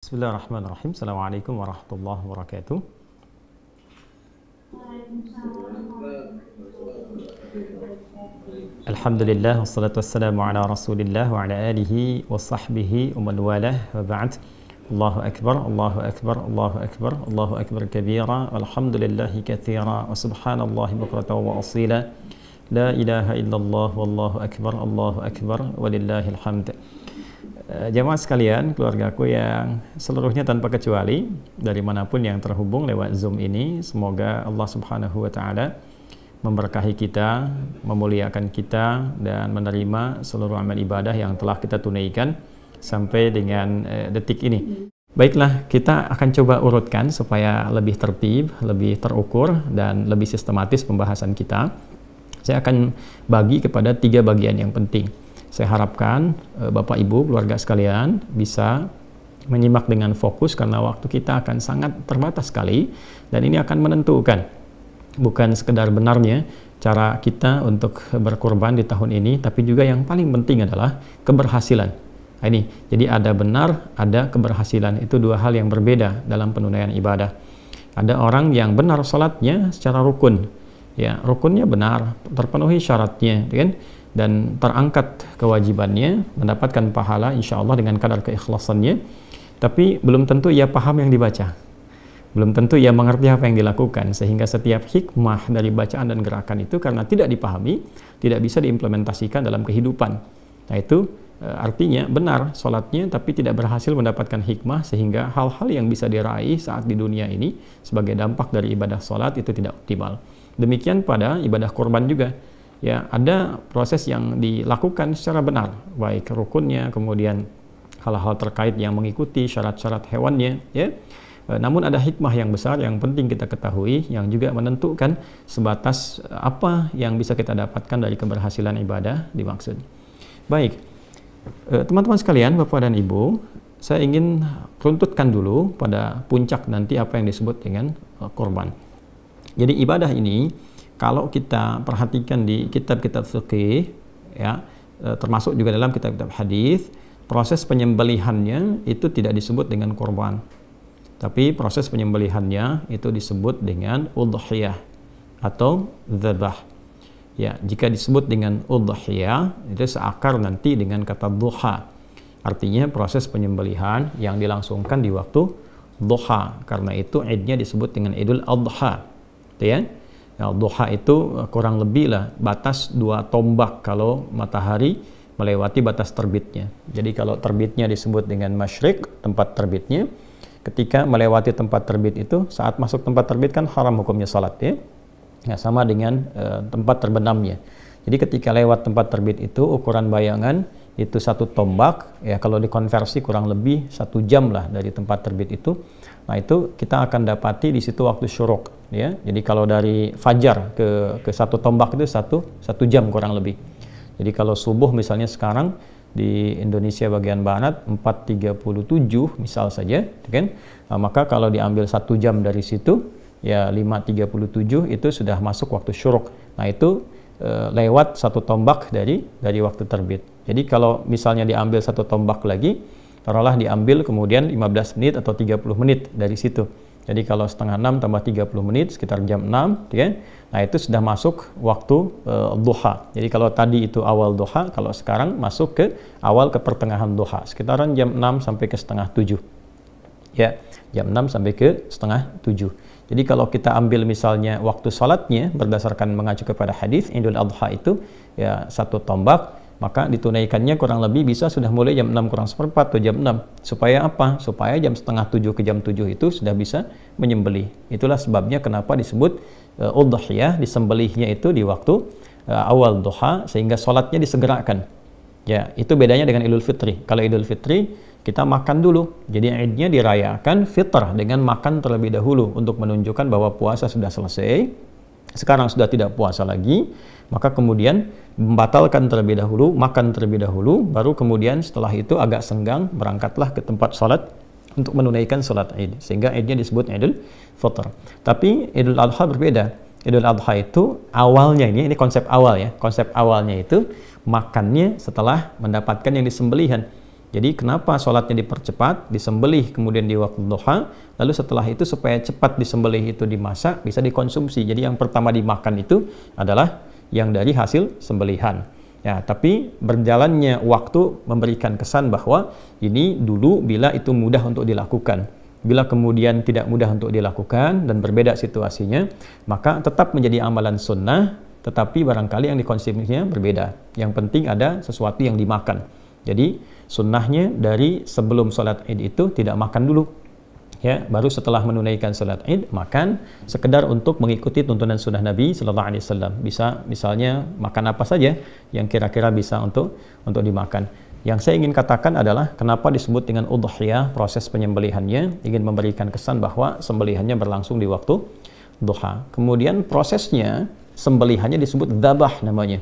Bismillahirrahmanirrahim. Assalamualaikum warahmatullahi wabarakatuh. Alhamdulillah wassalatu wassalamu ala Rasulillah wa ala alihi wa sahbihi wa man walah wa ba'd. Allahu akbar, Allahu akbar, Allahu akbar, Allahu akbar kabira, alhamdulillahi katsira wa subhanallahi bukratan wa asila. La ilaha illallah wallahu akbar, walillahil hamd. Jamaah sekalian, keluargaku yang seluruhnya tanpa kecuali dari manapun yang terhubung lewat Zoom ini, semoga Allah Subhanahu wa taala memberkahi kita, memuliakan kita dan menerima seluruh amal ibadah yang telah kita tunaikan sampai dengan detik ini. Baiklah, kita akan coba urutkan supaya lebih tertib, lebih terukur dan lebih sistematis pembahasan kita. Saya akan bagi kepada 3 bagian yang penting. Saya harapkan Bapak Ibu keluarga sekalian bisa menyimak dengan fokus karena waktu kita akan sangat terbatas sekali dan ini akan menentukan bukan sekedar benarnya cara kita untuk berkorban di tahun ini, tapi juga yang paling penting adalah keberhasilan. Nah, ini jadi ada benar, ada keberhasilan, itu 2 hal yang berbeda dalam penunaian ibadah. Ada orang yang benar salatnya secara rukun, ya rukunnya benar, terpenuhi syaratnya, kan? Dan terangkat kewajibannya, mendapatkan pahala insya Allah dengan kadar keikhlasannya, tapi belum tentu ia paham yang dibaca, belum tentu ia mengerti apa yang dilakukan, sehingga setiap hikmah dari bacaan dan gerakan itu karena tidak dipahami, tidak bisa diimplementasikan dalam kehidupan. Nah itu artinya benar sholatnya tapi tidak berhasil mendapatkan hikmah, sehingga hal-hal yang bisa diraih saat di dunia ini sebagai dampak dari ibadah sholat itu tidak optimal. Demikian pada ibadah korban juga. Ya, ada proses yang dilakukan secara benar, baik rukunnya, kemudian hal-hal terkait yang mengikuti syarat-syarat hewannya, ya. Namun ada hikmah yang besar yang penting kita ketahui, yang juga menentukan sebatas apa yang bisa kita dapatkan dari keberhasilan ibadah dimaksud. Baik, teman-teman sekalian, Bapak dan Ibu, saya ingin runtutkan dulu pada puncak nanti apa yang disebut dengan korban. Jadi ibadah ini kalau kita perhatikan di kitab-kitab fikih, ya, termasuk juga dalam kitab-kitab hadis, proses penyembelihannya itu tidak disebut dengan korban, tapi proses penyembelihannya itu disebut dengan udhiyah atau dzabah. Ya, jika disebut dengan udhiyah itu seakar nanti dengan kata duha, artinya proses penyembelihan yang dilangsungkan di waktu duha. Karena itu idnya disebut dengan Idul Adha, ya. Ya, duha itu kurang lebih lah batas 2 tombak kalau matahari melewati batas terbitnya. Jadi kalau terbitnya disebut dengan masyrik, tempat terbitnya, ketika melewati tempat terbit itu, saat masuk tempat terbit kan haram hukumnya salat, ya. Ya, sama dengan tempat terbenamnya. Jadi ketika lewat tempat terbit itu ukuran bayangan itu 1 tombak, ya kalau dikonversi kurang lebih 1 jam lah dari tempat terbit itu. Nah itu kita akan dapati di situ waktu syuruk, ya. Jadi kalau dari fajar ke 1 tombak itu satu jam kurang lebih. Jadi kalau subuh misalnya sekarang di Indonesia bagian barat 4.37 misal saja, kan? Nah, maka kalau diambil 1 jam dari situ, ya 5.37 itu sudah masuk waktu syuruk. Nah itu lewat 1 tombak dari waktu terbit. Jadi kalau misalnya diambil 1 tombak lagi, taruhlah diambil kemudian 15 menit atau 30 menit dari situ. Jadi kalau setengah 6 tambah 30 menit sekitar jam 6, ya. Nah itu sudah masuk waktu duha. Jadi kalau tadi itu awal duha, kalau sekarang masuk ke awal ke pertengahan duha, sekitaran jam 6 sampai ke setengah 7. Ya, jam 6 sampai ke setengah 7. Jadi kalau kita ambil misalnya waktu salatnya berdasarkan mengacu kepada hadis Idul Adha itu ya 1 tombak, maka ditunaikannya kurang lebih bisa sudah mulai jam 6 kurang seperempat atau jam 6. Supaya apa? Supaya jam setengah 7 ke jam 7 itu sudah bisa menyembelih. Itulah sebabnya kenapa disebut udhiyah, disembelihnya itu di waktu awal duha, sehingga sholatnya disegerakan. Ya, itu bedanya dengan Idul Fitri. Kalau Idul Fitri kita makan dulu. Jadi idnya dirayakan fitrah dengan makan terlebih dahulu untuk menunjukkan bahwa puasa sudah selesai. Sekarang sudah tidak puasa lagi, maka kemudian membatalkan terlebih dahulu, makan terlebih dahulu, baru kemudian setelah itu agak senggang berangkatlah ke tempat sholat untuk menunaikan sholat id, sehingga idnya disebut Idul Fitr. Tapi Idul Adha berbeda. Idul Adha itu awalnya, ini konsep awal, ya, konsep awalnya itu makannya setelah mendapatkan yang disembelihan. Jadi kenapa sholatnya dipercepat, disembelih kemudian di waktu duha, lalu setelah itu supaya cepat disembelih itu dimasak, bisa dikonsumsi. Jadi yang pertama dimakan itu adalah yang dari hasil sembelihan. Ya, tapi berjalannya waktu memberikan kesan bahwa ini dulu bila itu mudah untuk dilakukan. Bila kemudian tidak mudah untuk dilakukan dan berbeda situasinya, maka tetap menjadi amalan sunnah, tetapi barangkali yang dikonsumsinya berbeda. Yang penting ada sesuatu yang dimakan. Jadi sunnahnya dari sebelum sholat id itu tidak makan dulu. Ya, baru setelah menunaikan salat Id makan sekedar untuk mengikuti tuntunan sunnah Nabi sallallahu alaihi wasallam. Bisa misalnya makan apa saja yang kira-kira bisa untuk dimakan. Yang saya ingin katakan adalah kenapa disebut dengan udhiyah, proses penyembelihannya ingin memberikan kesan bahwa sembelihannya berlangsung di waktu duha. Kemudian prosesnya sembelihannya disebut dzabah namanya.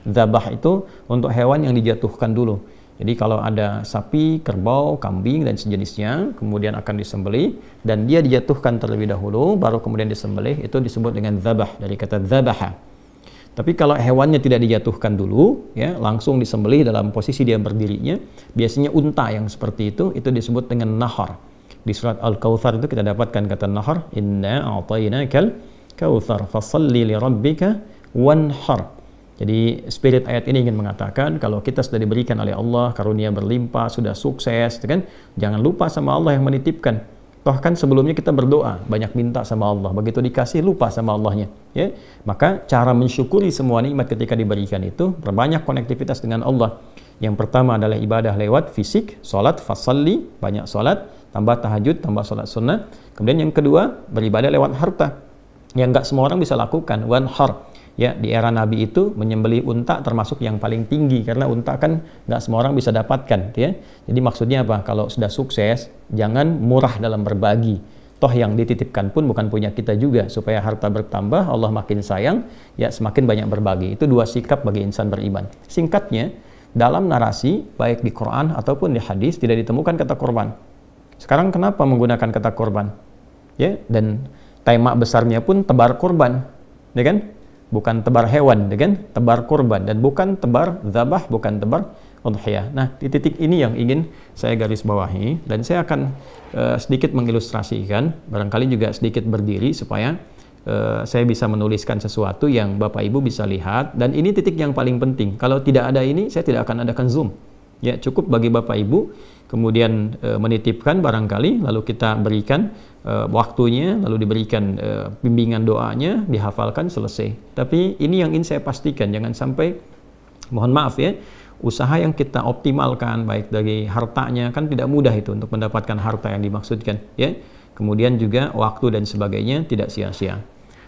Dzabah itu untuk hewan yang dijatuhkan dulu. Jadi kalau ada sapi, kerbau, kambing, dan sejenisnya, kemudian akan disembelih, dan dia dijatuhkan terlebih dahulu, baru kemudian disembelih, itu disebut dengan dzabah, dari kata dzabaha. Tapi kalau hewannya tidak dijatuhkan dulu, ya langsung disembelih dalam posisi dia berdirinya, biasanya unta yang seperti itu disebut dengan nahar. Di surat Al-Kautsar itu kita dapatkan kata nahar, inna a'tainakal kautsar fasalli li rabbika wanhar. Jadi spirit ayat ini ingin mengatakan kalau kita sudah diberikan oleh Allah karunia berlimpah, sudah sukses, kan? Jangan lupa sama Allah yang menitipkan. Toh kan sebelumnya kita berdoa, banyak minta sama Allah. Begitu dikasih lupa sama Allahnya, ya. Maka cara mensyukuri semua nikmat ketika diberikan itu perbanyak konektivitas dengan Allah. Yang pertama adalah ibadah lewat fisik, salat, fasalli, banyak salat, tambah tahajud, tambah salat sunnah. Kemudian yang kedua, beribadah lewat harta. Yang enggak semua orang bisa lakukan, wanhar. Ya, di era Nabi itu menyembelih unta termasuk yang paling tinggi karena unta kan nggak semua orang bisa dapatkan, ya. Jadi maksudnya apa? Kalau sudah sukses, jangan murah dalam berbagi. Toh yang dititipkan pun bukan punya kita juga. Supaya harta bertambah, Allah makin sayang, ya semakin banyak berbagi. Itu dua sikap bagi insan beriman. Singkatnya, dalam narasi baik di Quran ataupun di hadis tidak ditemukan kata korban. Sekarang kenapa menggunakan kata korban? Ya, dan tema besarnya pun tebar korban, ya kan? Bukan tebar hewan, kan? Tebar kurban, dan bukan tebar zabah, bukan tebar udhiyah. Nah, di titik ini yang ingin saya garis bawahi, dan saya akan sedikit mengilustrasikan, barangkali juga sedikit berdiri supaya saya bisa menuliskan sesuatu yang Bapak Ibu bisa lihat, dan ini titik yang paling penting. Kalau tidak ada ini, saya tidak akan adakan Zoom. Ya, cukup bagi Bapak Ibu kemudian menitipkan barangkali, lalu kita berikan waktunya, lalu diberikan bimbingan doanya, dihafalkan, selesai. Tapi ini yang ingin saya pastikan, jangan sampai, mohon maaf ya, usaha yang kita optimalkan baik dari hartanya, kan tidak mudah itu untuk mendapatkan harta yang dimaksudkan, ya. Kemudian juga waktu dan sebagainya tidak sia-sia.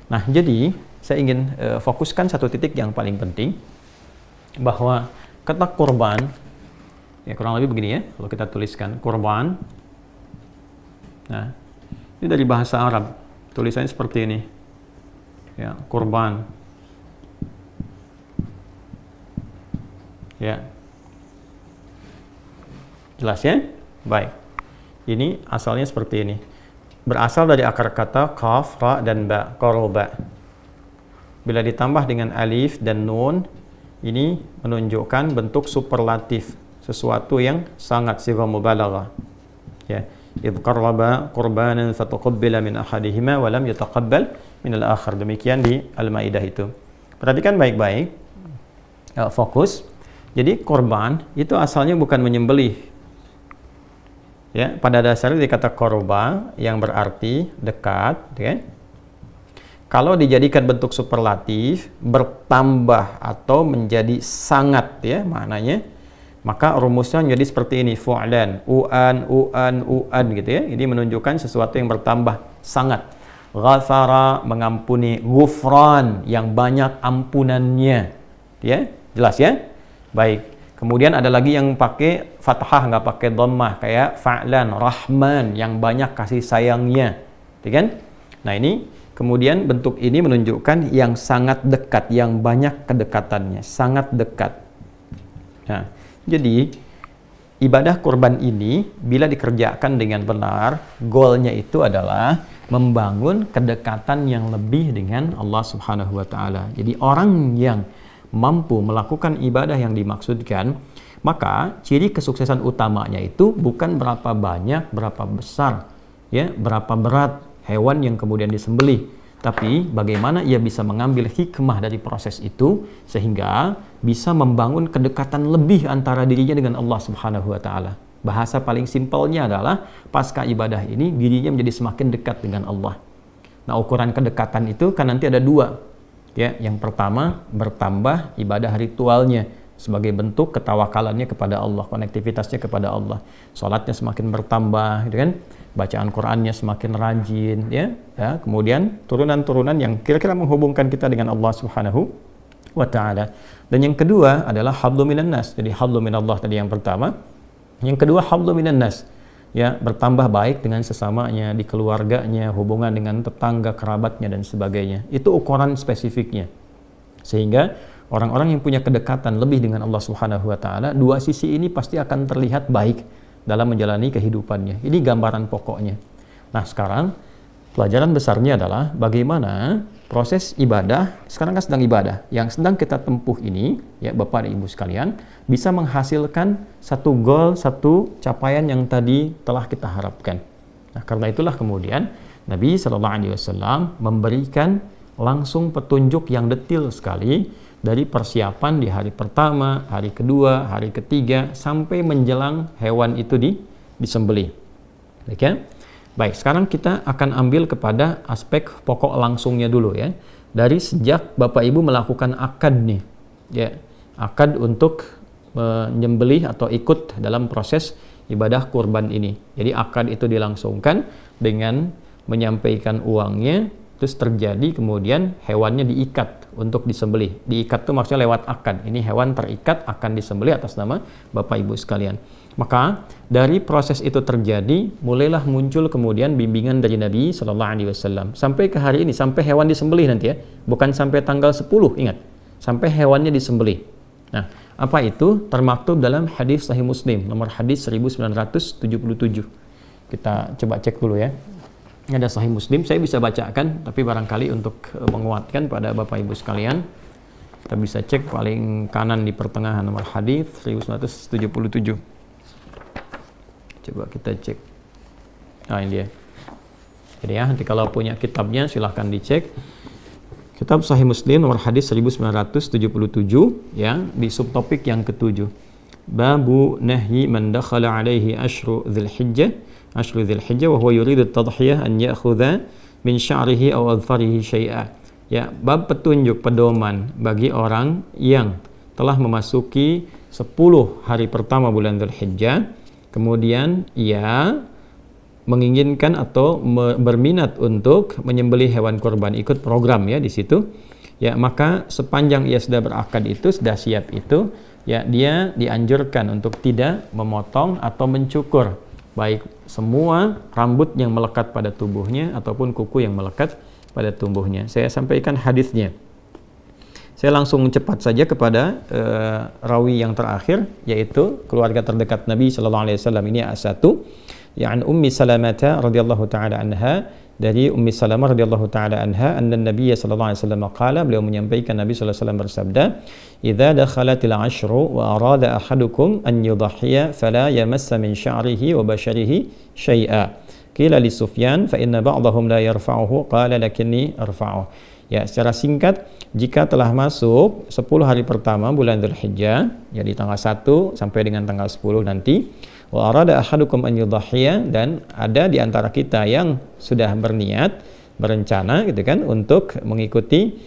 Nah, jadi saya ingin fokuskan satu titik yang paling penting, bahwa kata korban, ya kurang lebih begini ya, kalau kita tuliskan korban. Nah, ini dari bahasa Arab, tulisannya seperti ini. Ya, korban. Ya. Jelas ya? Baik. Ini asalnya seperti ini. Berasal dari akar kata qaf, ra, dan ba, qoroba. Bila ditambah dengan alif dan nun, ini menunjukkan bentuk superlatif, sesuatu yang sangat sighah mubalaghah. Ya, idh qarraba qurbanan fataqabbala min ahadihima wa lam yataqabbal min al-akhar. Demikian di Al-Maidah itu. Perhatikan baik-baik. Fokus. Jadi korban itu asalnya bukan menyembelih. Ya, pada dasarnya dikata qurba yang berarti dekat, ya. Kalau dijadikan bentuk superlatif, bertambah atau menjadi sangat, ya, maknanya, maka rumusnya menjadi seperti ini, fu'lan, u'an gitu ya. Ini menunjukkan sesuatu yang bertambah sangat. Ghafara, mengampuni, ghufran, yang banyak ampunannya. Ya, jelas ya? Baik. Kemudian ada lagi yang pakai fathah, nggak pakai dhammah, kayak fa'lan, rahman, yang banyak kasih sayangnya. Ya kan? Nah, ini kemudian bentuk ini menunjukkan yang sangat dekat, yang banyak kedekatannya, sangat dekat. Nah, jadi ibadah kurban ini bila dikerjakan dengan benar, goalnya itu adalah membangun kedekatan yang lebih dengan Allah Subhanahu wa taala. Jadi orang yang mampu melakukan ibadah yang dimaksudkan, Maka ciri kesuksesan utamanya itu bukan berapa banyak, berapa besar, ya, berapa berat hewan yang kemudian disembelih, tapi bagaimana ia bisa mengambil hikmah dari proses itu sehingga bisa membangun kedekatan lebih antara dirinya dengan Allah Subhanahu wa taala. Bahasa paling simpelnya adalah pasca ibadah ini dirinya menjadi semakin dekat dengan Allah. Nah, ukuran kedekatan itu kan nanti ada dua. Ya, yang pertama bertambah ibadah ritualnya sebagai bentuk ketawakalannya kepada Allah, konektivitasnya kepada Allah. Salatnya semakin bertambah, gitu kan? Bacaan Qur'annya semakin rajin, ya. Kemudian turunan-turunan yang kira-kira menghubungkan kita dengan Allah Subhanahu wa taala. Dan yang kedua adalah hablu minan nas. Jadi hablu minallah tadi yang pertama. Yang kedua hablu minan nas. Ya, bertambah baik dengan sesamanya, di keluarganya, hubungan dengan tetangga, kerabatnya dan sebagainya. Itu ukuran spesifiknya. Sehingga orang-orang yang punya kedekatan lebih dengan Allah Subhanahu wa taala, dua sisi ini pasti akan terlihat baik dalam menjalani kehidupannya. Ini gambaran pokoknya. Nah, sekarang pelajaran besarnya adalah bagaimana proses ibadah, sekarang kan sedang ibadah, yang sedang kita tempuh ini, ya Bapak dan Ibu sekalian, bisa menghasilkan satu goal, satu capaian yang tadi telah kita harapkan. Nah, karena itulah kemudian Nabi SAW memberikan langsung petunjuk yang detail sekali dari persiapan di hari pertama, hari kedua, hari ketiga, sampai menjelang hewan itu disembelih. Oke? Okay? Baik, sekarang kita akan ambil kepada aspek pokok langsungnya dulu ya. Dari sejak Bapak Ibu melakukan akad nih, ya, akad untuk menyembelih atau ikut dalam proses ibadah kurban ini. Jadi akad itu dilangsungkan dengan menyampaikan uangnya, terus terjadi kemudian hewannya diikat untuk disembelih. Diikat itu maksudnya lewat akad. Ini hewan terikat akan disembelih atas nama Bapak Ibu sekalian. Maka dari proses itu terjadi, mulailah muncul kemudian bimbingan dari Nabi SAW sampai ke hari ini, sampai hewan disembelih nanti ya, bukan sampai tanggal 10, ingat, sampai hewannya disembelih. Nah, apa itu? Termaktub dalam hadis Sahih Muslim, nomor hadis 1977. Kita coba cek dulu ya. Ini ada Sahih Muslim, saya bisa bacakan, tapi barangkali untuk menguatkan pada Bapak Ibu sekalian, kita bisa cek paling kanan di pertengahan nomor hadis 1977. Coba kita cek. Nah, ini dia. Jadi ya, nanti kalau punya kitabnya silahkan dicek. Kitab Sahih Muslim nomor hadis 1977 ya, di subtopik yang ketujuh. Babu nahyi man dakhala alaihi ashru dzulhijjah wa huwa yuridu at-tadhhiyah an ya'khudha min sya'rihi aw adfarihi syai'a. Ya, bab petunjuk pedoman bagi orang yang telah memasuki 10 hari pertama bulan Dzulhijjah. Kemudian ia menginginkan atau berminat untuk menyembelih hewan kurban, ikut program ya di situ. Ya, maka sepanjang ia sudah berakad itu, sudah siap itu, ya dia dianjurkan untuk tidak memotong atau mencukur baik semua rambut yang melekat pada tubuhnya ataupun kuku yang melekat pada tubuhnya. Saya sampaikan hadisnya. Saya langsung cepat saja kepada rawi yang terakhir, yaitu keluarga terdekat Nabi sallallahu alaihi wasallam. Ini A1, ya'an Ummi Salamah radhiyallahu taala anha, dari Ummi Salamah radhiyallahu taala anha, anna Nabi sallallahu alaihi wasallam qala, beliau menyampaikan, Nabi sallallahu alaihi wasallam bersabda, "Idza dakhalatil 'ashru wa arada ahadukum an yudhhiya fala yamassa min sya'rihi wa basharihi syai'a." Qila li Sufyan, fa inna ba'dahum la yarfa'uhu, qala lakinni arfa'uhu. Ya, secara singkat, jika telah masuk 10 hari pertama bulan Dzulhijjah, jadi tanggal 1 sampai dengan tanggal 10 nanti, wa arada ahadukum an yudhhiya, dan ada di antara kita yang sudah berniat, berencana gitu kan untuk mengikuti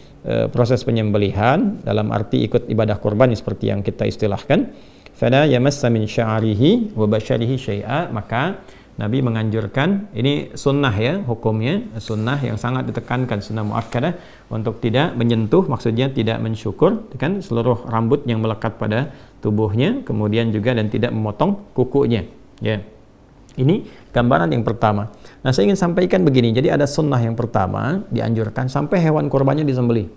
proses penyembelihan dalam arti ikut ibadah kurban seperti yang kita istilahkan, fala yamassa min sya'rihi wa basharihi syai'a, maka Nabi menganjurkan, ini sunnah ya, hukumnya sunnah yang sangat ditekankan, sunnah muakkadah, untuk tidak menyentuh, maksudnya tidak mensyukur kan seluruh rambut yang melekat pada tubuhnya, kemudian juga dan tidak memotong kukunya ya. Ini gambaran yang pertama. Nah, saya ingin sampaikan begini, jadi ada sunnah yang pertama dianjurkan sampai hewan kurbannya disembelih.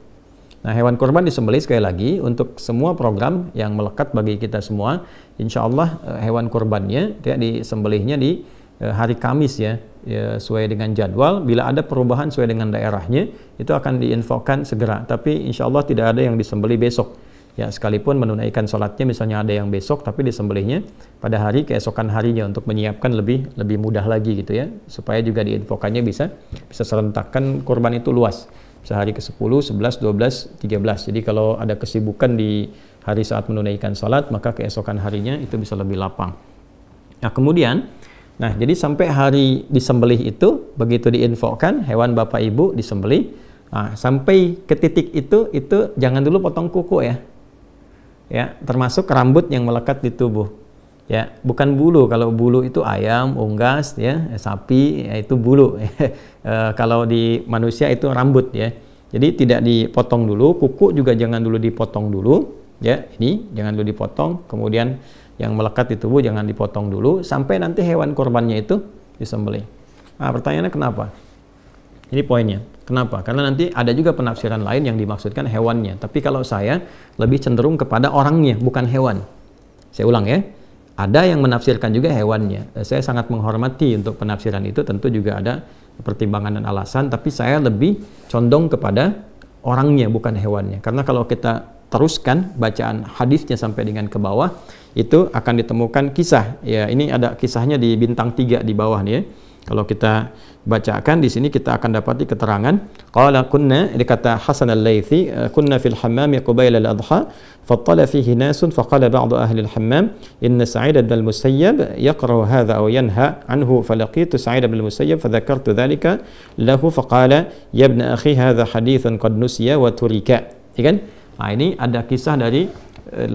Nah, hewan kurban disembelih sekali lagi untuk semua program yang melekat bagi kita semua, insya Allah hewan kurbannya ya, disembelihnya di hari Kamis ya, sesuai dengan jadwal. Bila ada perubahan sesuai dengan daerahnya, itu akan diinfokan segera. Tapi insya Allah tidak ada yang disembelih besok. Ya, sekalipun menunaikan sholatnya misalnya ada yang besok tapi disembelihnya pada hari keesokan harinya untuk menyiapkan lebih mudah lagi gitu ya, supaya juga diinfokannya bisa serentakkan kurban itu luas, bisa hari ke-10, 11, 12, 13. Jadi kalau ada kesibukan di hari saat menunaikan sholat, maka keesokan harinya itu bisa lebih lapang. Nah kemudian, jadi sampai hari disembelih itu, begitu diinfokan hewan bapak ibu disembelih, sampai ke titik itu jangan dulu potong kuku ya, termasuk rambut yang melekat di tubuh. Ya, bukan bulu. Kalau bulu itu ayam, unggas, ya, sapi, ya, itu bulu. Kalau di manusia itu rambut, ya. Jadi tidak dipotong dulu. Kuku juga jangan dulu dipotong dulu, ya. Ini jangan dulu dipotong. Kemudian yang melekat di tubuh jangan dipotong dulu sampai nanti hewan korbannya itu disembelih. Pertanyaannya kenapa? Ini poinnya. Kenapa? Karena nanti ada juga penafsiran lain yang dimaksudkan hewannya. Tapi kalau saya lebih cenderung kepada orangnya, bukan hewan. Saya ulang ya. Ada yang menafsirkan juga hewannya. Saya sangat menghormati untuk penafsiran itu. Tentu juga ada pertimbangan dan alasan. Tapi saya lebih condong kepada orangnya, bukan hewannya. Karena kalau kita teruskan bacaan hadisnya sampai dengan ke bawah, itu akan ditemukan kisah. Ya, ini ada kisahnya di bintang 3 di bawah nih ya. Kalau kita bacakan di sini kita akan dapati keterangan. Qala kunna, dikata Hasan al-Laythi, kunna fil hammam qabila al-adha fattala fihi nasun faqala ba'du ahli al-hammam inna Sa'id bin al-Musayyab yaqra'u hadha aw yanha anhu falaqitu Sa'id bin al-Musayyab fadhakartu dhalika lahu faqala ya ibn akhi hadha hadithun qad nusiya wa turika. Ya kan? Ini ada kisah dari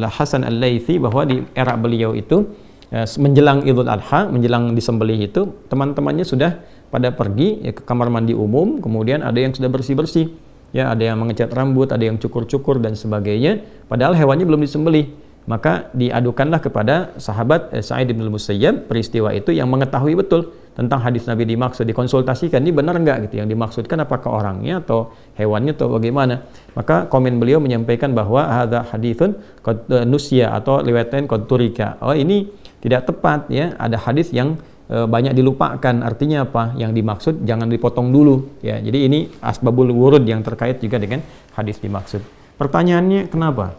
Hasan al-Laythi bahwa di era beliau itu menjelang Idul Adha, menjelang disembelih itu, teman-temannya sudah pada pergi ya, ke kamar mandi umum, kemudian ada yang sudah bersih-bersih, ya, ada yang mengecat rambut, ada yang cukur-cukur dan sebagainya, padahal hewannya belum disembelih. Maka diadukanlah kepada sahabat Sa'id bin al-Musayyab peristiwa itu yang mengetahui betul tentang hadis Nabi dimaksud, dikonsultasikan, ini benar enggak gitu, yang dimaksudkan apakah orangnya atau hewannya atau bagaimana. Maka komen beliau menyampaikan bahwa hadza haditsun qad nusya atau riwayatnya qad turika. Ini tidak tepat ya, ada hadis yang banyak dilupakan. Artinya apa? Yang dimaksud jangan dipotong dulu ya. Jadi ini asbabul wurud yang terkait juga dengan hadis dimaksud. Pertanyaannya kenapa?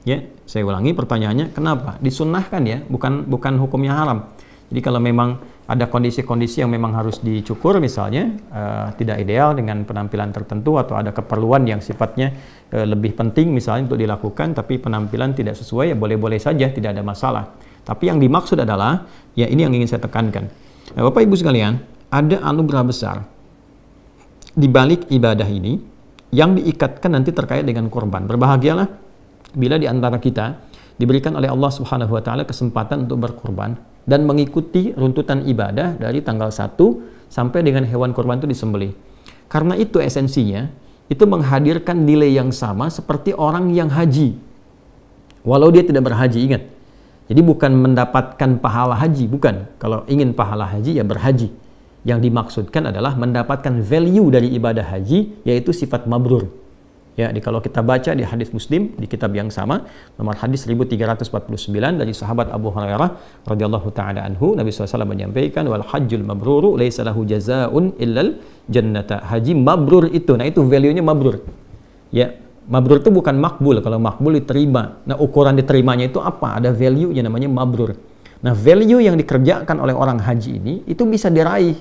Ya, saya ulangi pertanyaannya kenapa? Disunnahkan ya, bukan hukumnya haram. Jadi kalau memang ada kondisi-kondisi yang memang harus dicukur misalnya, tidak ideal dengan penampilan tertentu atau ada keperluan yang sifatnya lebih penting misalnya untuk dilakukan, tapi penampilan tidak sesuai, ya boleh-boleh saja, tidak ada masalah. Tapi yang dimaksud adalah, ya ini yang ingin saya tekankan. Nah, Bapak Ibu sekalian, ada anugerah besar di balik ibadah ini yang diikatkan nanti terkait dengan kurban. Berbahagialah bila di antara kita diberikan oleh Allah Subhanahu wa taala kesempatan untuk berkurban dan mengikuti runtutan ibadah dari tanggal 1 sampai dengan hewan kurban itu disembelih. Karena itu esensinya, itu menghadirkan nilai yang sama seperti orang yang haji. Walau dia tidak berhaji, ingat. Jadi bukan mendapatkan pahala haji, bukan. Kalau ingin pahala haji, ya berhaji. Yang dimaksudkan adalah mendapatkan value dari ibadah haji, yaitu sifat mabrur. Ya, kalau kita baca di hadis Muslim, di kitab yang sama, nomor hadis 1349 dari sahabat Abu Hurairah radhiyallahu ta'ala anhu, Nabi SAW menyampaikan, wal hajjul mabruru laisa lahu jazaa'un illal jannata. Haji mabrur itu, itu value-nya mabrur. Ya, mabrur itu bukan makbul. Kalau makbul diterima. Nah, ukuran diterimanya itu apa? Ada value-nya namanya mabrur. Nah, value yang dikerjakan oleh orang haji ini itu bisa diraih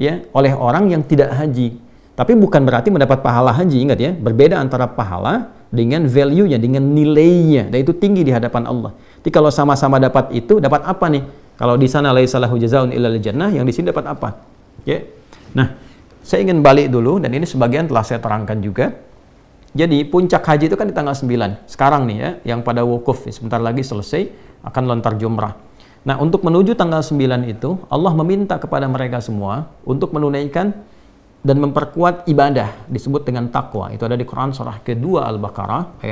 ya oleh orang yang tidak haji. Tapi bukan berarti mendapat pahala haji, ingat ya. Berbeda antara pahala dengan value-nya, dengan nilainya. Dan itu tinggi di hadapan Allah. Jadi kalau sama-sama dapat itu, dapat apa nih? Kalau di sana laisa lahu jazaa'un illal jannah, yang di sini dapat apa? Ya. Nah, saya ingin balik dulu dan ini sebagian telah saya terangkan juga. Jadi puncak haji itu kan di tanggal 9. Sekarang nih ya, yang pada wukuf sebentar lagi selesai akan lontar jumrah. Nah, untuk menuju tanggal 9 itu Allah meminta kepada mereka semua untuk menunaikan dan memperkuat ibadah disebut dengan takwa. Itu ada di Quran surah kedua Al-Baqarah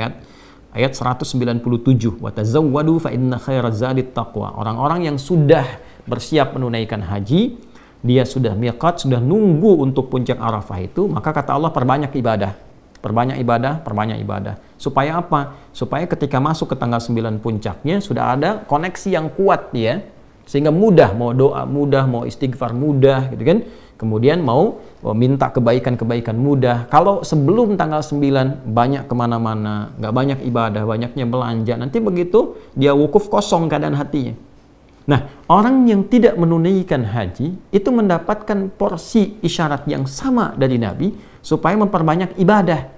ayat 197. Wa tazawwadu fa inna khairaz zadit taqwa. Orang-orang yang sudah bersiap menunaikan haji, dia sudah miqat, sudah nunggu untuk puncak Arafah itu, maka kata Allah perbanyak ibadah. Perbanyak ibadah, perbanyak ibadah. Supaya apa? Supaya ketika masuk ke tanggal 9 puncaknya sudah ada koneksi yang kuat ya. Sehingga mudah, mau doa mudah, mau istighfar mudah gitu kan. kemudian mau minta kebaikan-kebaikan mudah. Kalau sebelum tanggal 9 banyak kemana-mana, nggak banyak ibadah, banyaknya belanja, nanti begitu dia wukuf kosong keadaan hatinya. Nah, orang yang tidak menunaikan haji itu mendapatkan porsi isyarat yang sama dari Nabi supaya memperbanyak ibadah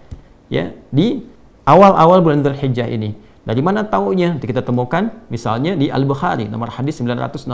ya di awal-awal bulan Dzulhijjah ini. Dari mana taunya? Kita temukan misalnya di Al-Bukhari nomor hadis 969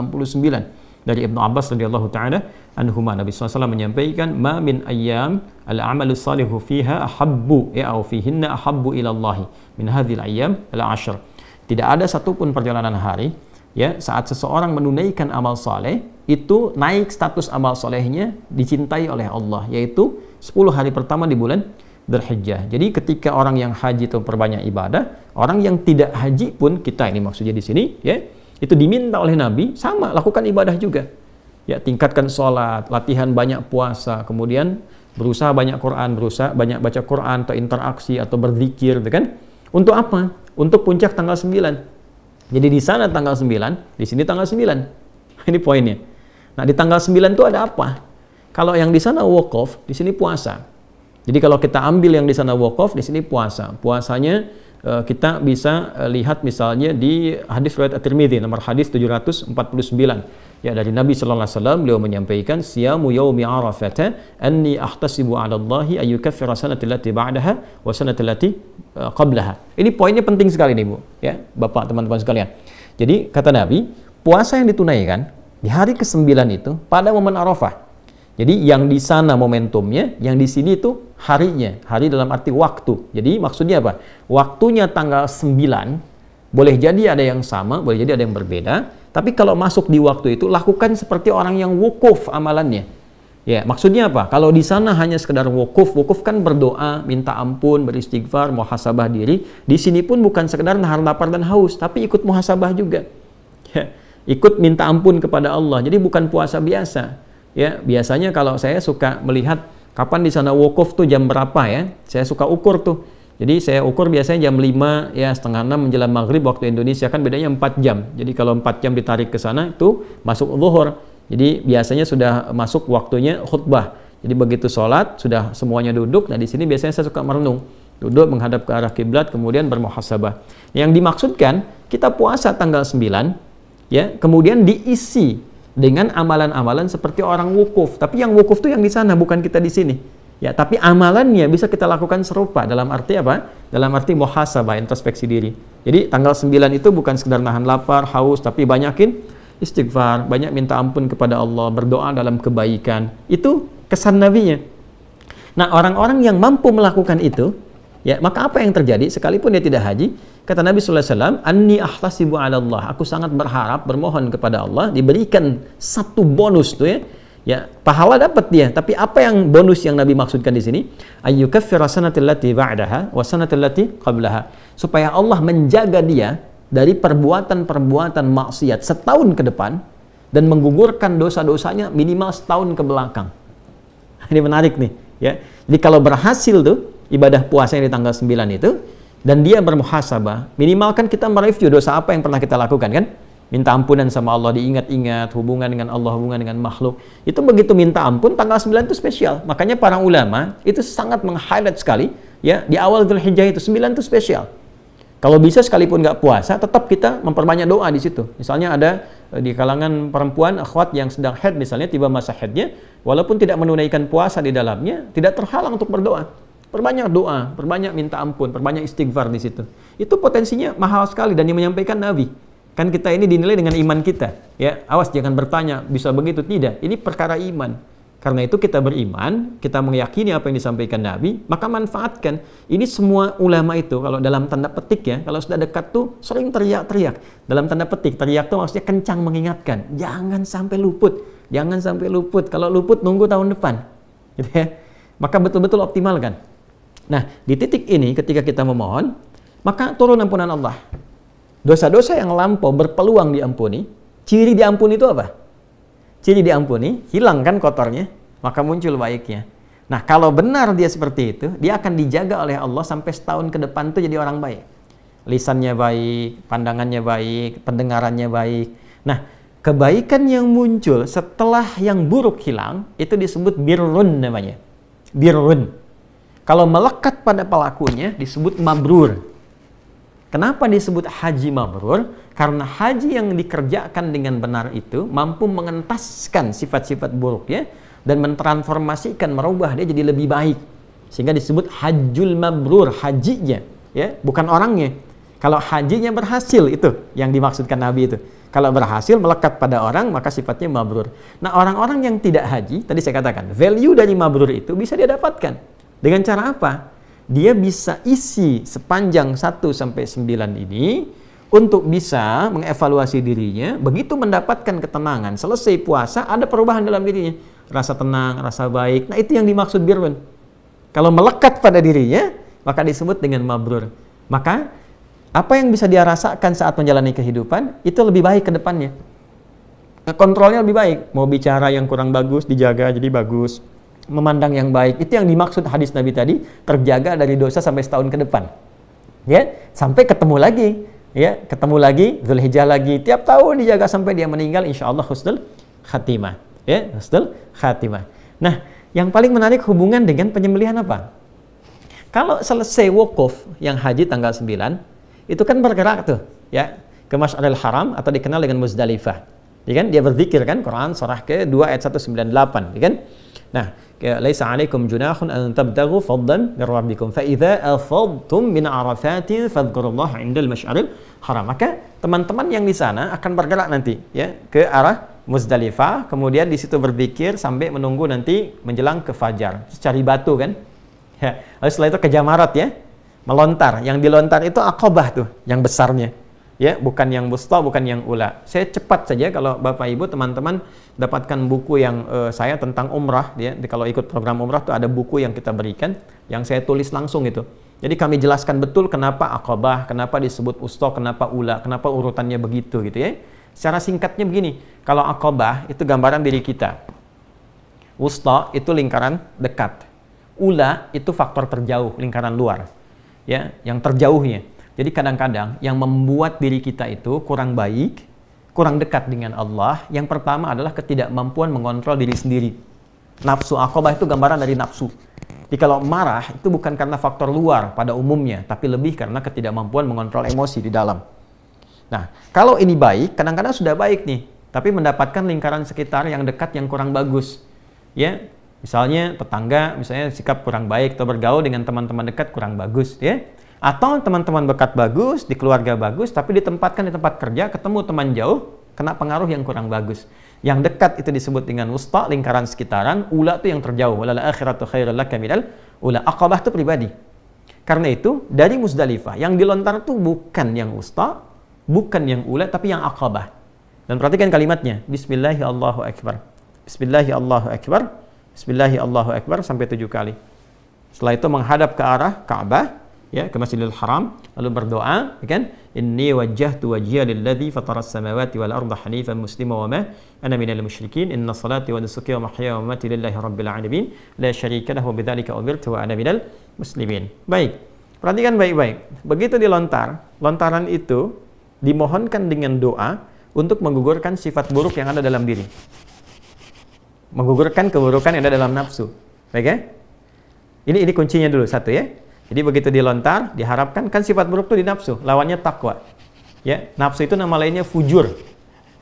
dari Ibnu Abbas radhiyallahu taala anhuma. Nabi SAW menyampaikan, "Ma min ayyam al-amalu salihu fiha ahabbu au fihinna ahabbu ila Allah min hadhil ayyam al-ashr." Tidak ada satupun perjalanan hari ya saat seseorang menunaikan amal saleh itu naik status amal salehnya dicintai oleh Allah, yaitu 10 hari pertama di bulan Dzulhijjah. Jadi ketika orang yang haji itu perbanyak ibadah, orang yang tidak haji pun, kita ini maksudnya di sini ya, itu diminta oleh Nabi sama lakukan ibadah juga. Ya, tingkatkan sholat, latihan banyak puasa, kemudian berusaha banyak Quran, berusaha banyak baca Quran atau interaksi atau berzikir, gitu kan? Untuk apa? Untuk puncak tanggal 9. Jadi di sana tanggal 9, di sini tanggal 9. Ini poinnya. Nah, di tanggal 9 itu ada apa? Kalau yang di sana wukuf, di sini puasa. Jadi kalau kita ambil yang di sana wukuf, di sini puasa. Puasanya kita bisa lihat misalnya di hadis riwayat At-Tirmidzi nomor hadis 749. Ya, dari Nabi sallallahu alaihi wasallam beliau menyampaikan, "Siyamu yaumi Arafah anni ahtasibu 'ala Allahi ay yukaffira sanata allati ba'daha wa sanata allati qablaha." Ini poinnya penting sekali nih, Bu, ya, Bapak, teman-teman sekalian. Jadi kata Nabi, puasa yang ditunaikan di hari ke-9 itu pada momen Arafah. Jadi yang di sana momentumnya, yang di sini itu harinya. Hari dalam arti waktu. Jadi maksudnya apa? Waktunya tanggal 9, boleh jadi ada yang sama, boleh jadi ada yang berbeda. Tapi kalau masuk di waktu itu, lakukan seperti orang yang wukuf amalannya. Ya, maksudnya apa? Kalau di sana hanya sekedar wukuf, wukuf kan berdoa, minta ampun, beristighfar, muhasabah diri. Di sini pun bukan sekedar nahan lapar dan haus, tapi ikut muhasabah juga. Ya, ikut minta ampun kepada Allah. Jadi bukan puasa biasa. Ya, biasanya kalau saya suka melihat kapan di sana wukuf tuh jam berapa ya, saya suka ukur tuh. Jadi saya ukur biasanya jam 5 ya setengah 6 menjelang maghrib waktu Indonesia, kan bedanya 4 jam. Jadi kalau 4 jam ditarik ke sana itu masuk zuhur. Jadi biasanya sudah masuk waktunya khutbah. Jadi begitu sholat sudah semuanya duduk. Nah, di sini biasanya saya suka merenung, duduk menghadap ke arah kiblat kemudian bermuhasabah. Yang dimaksudkan kita puasa tanggal 9 ya, kemudian diisi dengan amalan-amalan seperti orang wukuf. Tapi yang wukuf itu yang di sana, bukan kita di sini. Ya, tapi amalannya bisa kita lakukan serupa. Dalam arti apa? Dalam arti muhasabah, introspeksi diri. Jadi tanggal 9 itu bukan sekedar nahan lapar, haus, tapi banyakin istighfar, banyak minta ampun kepada Allah, berdoa dalam kebaikan. Itu kesan nabinya. Nah, orang-orang yang mampu melakukan itu, ya, maka apa yang terjadi? Sekalipun dia tidak haji, kata Nabi sallallahu alaihi wasallam, "Anni ahtasibu 'ala Allah." Aku sangat berharap, bermohon kepada Allah diberikan satu bonus tuh ya. Ya, pahala dapat dia, tapi apa yang bonus yang Nabi maksudkan di sini? Ayyukaffira sanatal lati ba'daha wa sanatal lati qablaha. Supaya Allah menjaga dia dari perbuatan-perbuatan maksiat setahun ke depan dan menggugurkan dosa-dosanya minimal setahun ke belakang. Ini menarik nih, ya. Jadi kalau berhasil tuh ibadah puasa yang di tanggal 9 itu, dan dia bermuhasabah, minimal kan kita mereview dosa apa yang pernah kita lakukan kan? Minta ampunan sama Allah, diingat-ingat, hubungan dengan Allah, hubungan dengan makhluk. Itu begitu minta ampun, tanggal 9 itu spesial. Makanya para ulama itu sangat meng-highlight sekali, ya, di awal Dzulhijjah itu 9 itu spesial. Kalau bisa sekalipun nggak puasa, tetap kita memperbanyak doa di situ. Misalnya ada di kalangan perempuan, akhwat yang sedang haid misalnya, tiba masa haidnya, walaupun tidak menunaikan puasa di dalamnya, tidak terhalang untuk berdoa. Perbanyak doa, perbanyak minta ampun, perbanyak istighfar di situ. Itu potensinya mahal sekali dan yang menyampaikan Nabi. Kan kita ini dinilai dengan iman kita. Ya, awas jangan bertanya, bisa begitu? Tidak. Ini perkara iman. Karena itu kita beriman, kita meyakini apa yang disampaikan Nabi, maka manfaatkan. Ini semua ulama itu kalau dalam tanda petik ya, kalau sudah dekat tuh sering teriak-teriak. Dalam tanda petik, teriak tuh maksudnya kencang mengingatkan. Jangan sampai luput. Jangan sampai luput. Kalau luput nunggu tahun depan. Gitu ya. Maka betul-betul optimalkan. Nah, di titik ini ketika kita memohon, maka turun ampunan Allah. Dosa-dosa yang lampau berpeluang diampuni. Ciri diampuni itu apa? Ciri diampuni, hilang kan kotornya, maka muncul baiknya. Nah, kalau benar dia seperti itu, dia akan dijaga oleh Allah sampai setahun ke depan itu jadi orang baik. Lisannya baik, pandangannya baik, pendengarannya baik. Nah, kebaikan yang muncul setelah yang buruk hilang itu disebut birrun namanya. Birrun. Kalau melekat pada pelakunya disebut mabrur. Kenapa disebut haji mabrur? Karena haji yang dikerjakan dengan benar itu mampu mengentaskan sifat-sifat buruknya dan mentransformasikan, merubah dia jadi lebih baik. Sehingga disebut hajjul mabrur, hajinya, ya, bukan orangnya. Kalau hajinya berhasil, itu yang dimaksudkan Nabi itu. Kalau berhasil melekat pada orang, maka sifatnya mabrur. Nah, orang-orang yang tidak haji, tadi saya katakan, value dari mabrur itu bisa dia dapatkan. Dengan cara apa? Dia bisa isi sepanjang 1 sampai 9 ini untuk bisa mengevaluasi dirinya. Begitu mendapatkan ketenangan, selesai puasa, ada perubahan dalam dirinya. Rasa tenang, rasa baik. Nah, itu yang dimaksud birrun. Kalau melekat pada dirinya, maka disebut dengan mabrur. Maka, apa yang bisa dia rasakan saat menjalani kehidupan, itu lebih baik ke depannya. Kontrolnya lebih baik. Mau bicara yang kurang bagus, dijaga jadi bagus. Memandang yang baik. Itu yang dimaksud hadis Nabi tadi, terjaga dari dosa sampai setahun ke depan. Ya, sampai ketemu lagi. Ya, ketemu lagi, Dzulhijjah lagi. Tiap tahun dijaga sampai dia meninggal, insya Allah husnul khatimah. Ya, husnul khatimah. Nah, yang paling menarik hubungan dengan penyembelihan apa? Kalau selesai wukuf yang haji tanggal 9, itu kan bergerak tuh, ya, ke Masy'aril Haram atau dikenal dengan Muzdalifah. Ya kan? Dia berzikir kan, Quran surah ke-2 ayat 198, ya kan? Nah, laisa 'alaikum junahun an tabtaghu fadlan min rabbikum fa idza afadtum min arafatin fadhkurullaha 'indal masy'aril haram. Maka teman-teman yang di sana akan bergerak nanti, ya, ke arah Muzdalifah, kemudian di situ berzikir sampai menunggu nanti menjelang ke fajar. Cari batu kan? Ya, lalu setelah itu ke Jamarat, ya. Melontar. Yang dilontar itu Aqabah tuh, yang besarnya. Ya, bukan yang wusta, bukan yang ula. Saya cepat saja kalau Bapak Ibu teman-teman dapatkan buku yang saya tentang umrah, ya. Kalau ikut program umrah tuh ada buku yang kita berikan yang saya tulis langsung itu. Jadi kami jelaskan betul kenapa Aqabah, kenapa disebut wusta, kenapa ula, kenapa urutannya begitu gitu, ya. Secara singkatnya begini, kalau Aqabah itu gambaran diri kita. Wusta itu lingkaran dekat. Ula itu faktor terjauh, lingkaran luar. Ya, yang terjauhnya. Jadi kadang-kadang yang membuat diri kita itu kurang baik, kurang dekat dengan Allah, yang pertama adalah ketidakmampuan mengontrol diri sendiri. Nafsu. Aqabah itu gambaran dari nafsu. Jadi kalau marah itu bukan karena faktor luar pada umumnya, tapi lebih karena ketidakmampuan mengontrol emosi di dalam. Nah, kalau ini baik, kadang-kadang sudah baik nih, tapi mendapatkan lingkaran sekitar yang dekat yang kurang bagus. Ya, misalnya tetangga, misalnya sikap kurang baik, atau bergaul dengan teman-teman dekat kurang bagus, ya. Atau teman-teman dekat bagus, di keluarga bagus, tapi ditempatkan di tempat kerja, ketemu teman jauh, kena pengaruh yang kurang bagus. Yang dekat itu disebut dengan wusta, lingkaran sekitaran. Ula itu yang terjauh. Walal akhiratu khairul laka minal ula. Aqabah itu pribadi. Karena itu, dari Muzdalifah, yang dilontar itu bukan yang wusta, bukan yang ula, tapi yang Aqabah. Dan perhatikan kalimatnya. Bismillahirrahmanirrahim. Bismillahirrahmanirrahim. Bismillahirrahmanirrahim sampai 7 kali. Setelah itu menghadap ke arah Ka'bah, ya, ke Masjidil Haram, lalu berdoa, ya kan? Inni wajjahtu wajhiya lilladzi fataras samawati wal arda hanifan muslima wa ma ana minal musyrikin. Inna salati wa nusuki wa mahyaya wa mamati lillahi rabbil alamin. La syarika lahu bidzalika umirtu wa ana minal muslimin. Baik. Perhatikan baik-baik. Begitu dilontar, lontaran itu dimohonkan dengan doa untuk menggugurkan sifat buruk yang ada dalam diri. Menggugurkan keburukan yang ada dalam nafsu. Baik ya? Ini kuncinya dulu, satu ya. Jadi begitu dilontar, diharapkan, kan sifat buruk itu di nafsu, lawannya takwa. Ya, nafsu itu nama lainnya fujur.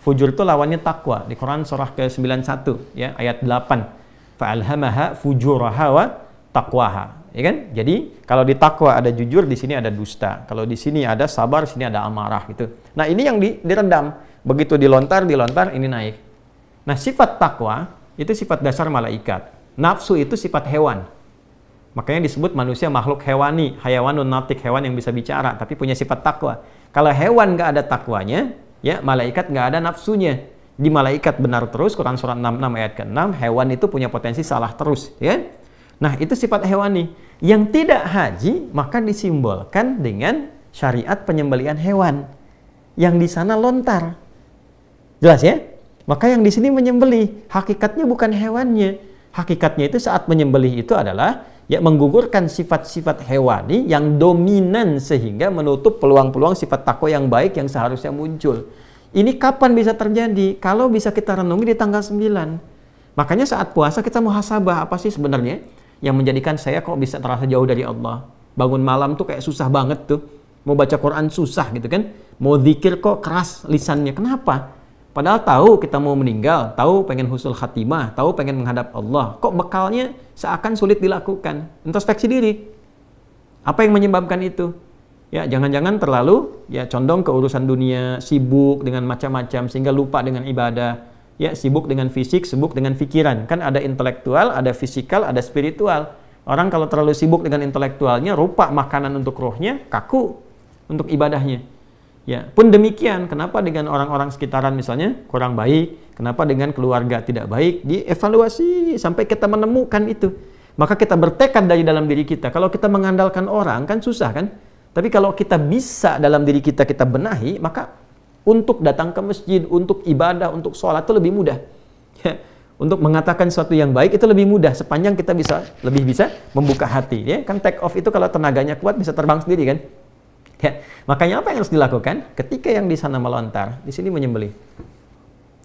Fujur itu lawannya takwa. Di Quran surah ke-91, ya, ayat 8. Fa'alhamaha fujuraha wa taqwaha. Ya kan? Jadi kalau di takwa ada jujur, di sini ada dusta. Kalau di sini ada sabar, di sini ada amarah gitu. Nah, ini yang diredam. Begitu dilontar, ini naik. Nah, sifat takwa itu sifat dasar malaikat. Nafsu itu sifat hewan. Makanya disebut manusia makhluk hewani, hayawanun natik, hewan yang bisa bicara, tapi punya sifat takwa. Kalau hewan nggak ada takwanya, ya malaikat nggak ada nafsunya. Di malaikat benar terus, Quran surah 66 ayat ke-6, hewan itu punya potensi salah terus. Ya? Nah, itu sifat hewani. Yang tidak haji, maka disimbolkan dengan syariat penyembelihan hewan. Yang di sana lontar. Jelas ya? Maka yang di sini menyembelih. Hakikatnya bukan hewannya. Hakikatnya itu saat menyembelih itu adalah ya menggugurkan sifat-sifat hewani yang dominan sehingga menutup peluang-peluang sifat takwa yang baik yang seharusnya muncul. Ini kapan bisa terjadi? Kalau bisa kita renungi di tanggal 9. Makanya saat puasa kita muhasabah, apa sih sebenarnya yang menjadikan saya kok bisa terasa jauh dari Allah? Bangun malam tuh kayak susah banget tuh. Mau baca Quran susah gitu kan. Mau zikir kok keras lisannya. Kenapa? Padahal tahu kita mau meninggal, tahu pengen husnul khatimah, tahu pengen menghadap Allah. Kok bekalnya seakan sulit dilakukan? Introspeksi diri. Apa yang menyebabkan itu? Ya, jangan-jangan terlalu ya condong ke urusan dunia, sibuk dengan macam-macam sehingga lupa dengan ibadah. Ya, sibuk dengan fisik, sibuk dengan pikiran. Kan ada intelektual, ada fisikal, ada spiritual. Orang kalau terlalu sibuk dengan intelektualnya, rupa makanan untuk rohnya, kaku untuk ibadahnya. Ya, pun demikian, kenapa dengan orang-orang sekitaran misalnya kurang baik, kenapa dengan keluarga tidak baik, dievaluasi sampai kita menemukan itu. Maka kita bertekad dari dalam diri kita. Kalau kita mengandalkan orang kan susah kan? Tapi kalau kita bisa dalam diri kita benahi, maka untuk datang ke masjid, untuk ibadah, untuk sholat itu lebih mudah. Ya. Untuk mengatakan sesuatu yang baik itu lebih mudah sepanjang kita lebih bisa membuka hati. Ya. Kan take off itu kalau tenaganya kuat bisa terbang sendiri kan? Ya. Makanya apa yang harus dilakukan? Ketika yang di sana melontar, di sini menyembelih.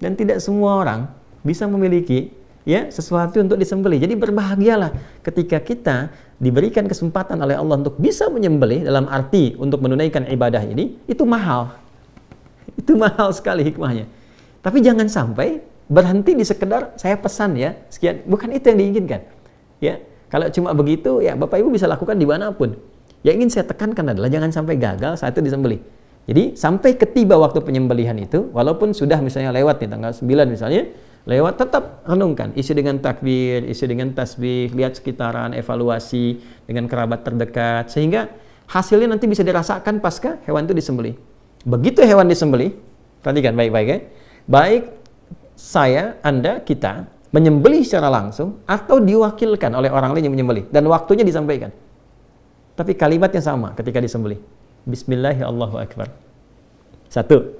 Dan tidak semua orang bisa memiliki ya sesuatu untuk disembelih. Jadi berbahagialah ketika kita diberikan kesempatan oleh Allah untuk bisa menyembelih dalam arti untuk menunaikan ibadah ini, itu mahal. Itu mahal sekali hikmahnya. Tapi jangan sampai berhenti di sekedar saya pesan ya, sekian. Bukan itu yang diinginkan. Ya, kalau cuma begitu ya Bapak Ibu bisa lakukan dimanapun. Yang ingin saya tekankan adalah jangan sampai gagal saat itu disembelih. Jadi sampai ketiba waktu penyembelihan itu, walaupun sudah misalnya lewat nih tanggal 9 misalnya, lewat tetap renungkan, isi dengan takbir, isi dengan tasbih, lihat sekitaran, evaluasi dengan kerabat terdekat, sehingga hasilnya nanti bisa dirasakan pasca hewan itu disembelih. Begitu hewan disembelih, perhatikan baik-baik ya, baik saya, Anda, kita menyembelih secara langsung atau diwakilkan oleh orang lain yang menyembelih dan waktunya disampaikan. Tapi kalimatnya sama ketika disembelih. Bismillahirrahmanirrahim. Satu.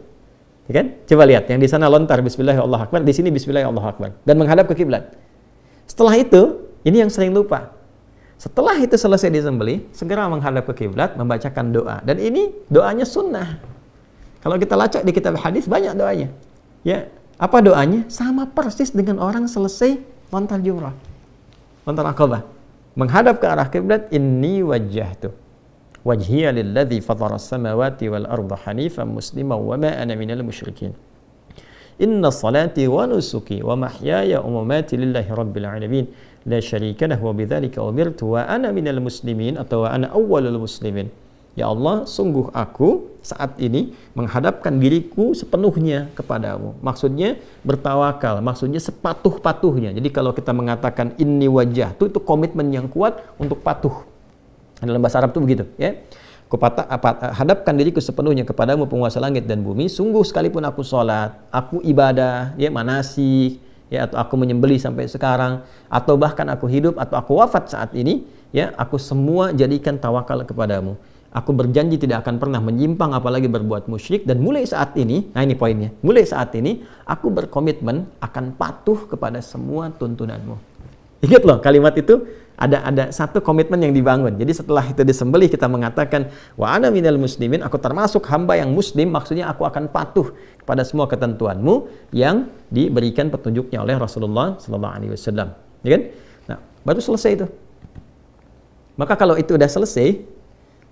Ya kan? Coba lihat yang di sana lontar Bismillahirrahmanirrahim, di sini Bismillahirrahmanirrahim dan menghadap ke kiblat. Setelah itu, ini yang sering lupa. Setelah itu selesai disembelih, segera menghadap ke kiblat, membacakan doa. Dan ini doanya sunnah. Kalau kita lacak di kitab hadis banyak doanya. Ya, apa doanya? Sama persis dengan orang selesai lontar jumrah, lontar Aqabah. Menghadap ke arah kiblat, inni wajjahtu wajhiya lilladzi fataras samawati wal arda hanifan musliman wa ma ana minal musyrikin. Inna salati wa nusuki wa mahyaya wa mamati lillahi rabbil alamin la syarika lahu wa bidzalika umirtu wa ana minal muslimin atau wa ana awwalul muslimin. Ya Allah, sungguh aku saat ini menghadapkan diriku sepenuhnya kepadamu. Maksudnya bertawakal, maksudnya sepatuh-patuhnya. Jadi kalau kita mengatakan inni wajah, itu komitmen yang kuat untuk patuh. Dalam bahasa Arab itu begitu, ya. Aku hadapkan diriku sepenuhnya kepadamu penguasa langit dan bumi. Sungguh sekalipun aku sholat, aku ibadah, ya manasik, ya atau aku menyembelih sampai sekarang, atau bahkan aku hidup atau aku wafat saat ini, ya aku semua jadikan tawakal kepadamu. Aku berjanji tidak akan pernah menyimpang apalagi berbuat musyrik, dan mulai saat ini, nah ini poinnya, mulai saat ini aku berkomitmen akan patuh kepada semua tuntunanmu. Ingat loh kalimat itu, ada satu komitmen yang dibangun. Jadi setelah itu disembelih kita mengatakan wa ana minal muslimin, aku termasuk hamba yang muslim, maksudnya aku akan patuh kepada semua ketentuanmu yang diberikan petunjuknya oleh Rasulullah sallallahu alaihi wasallam. Ya kan? Nah, baru selesai itu. Maka kalau itu udah selesai,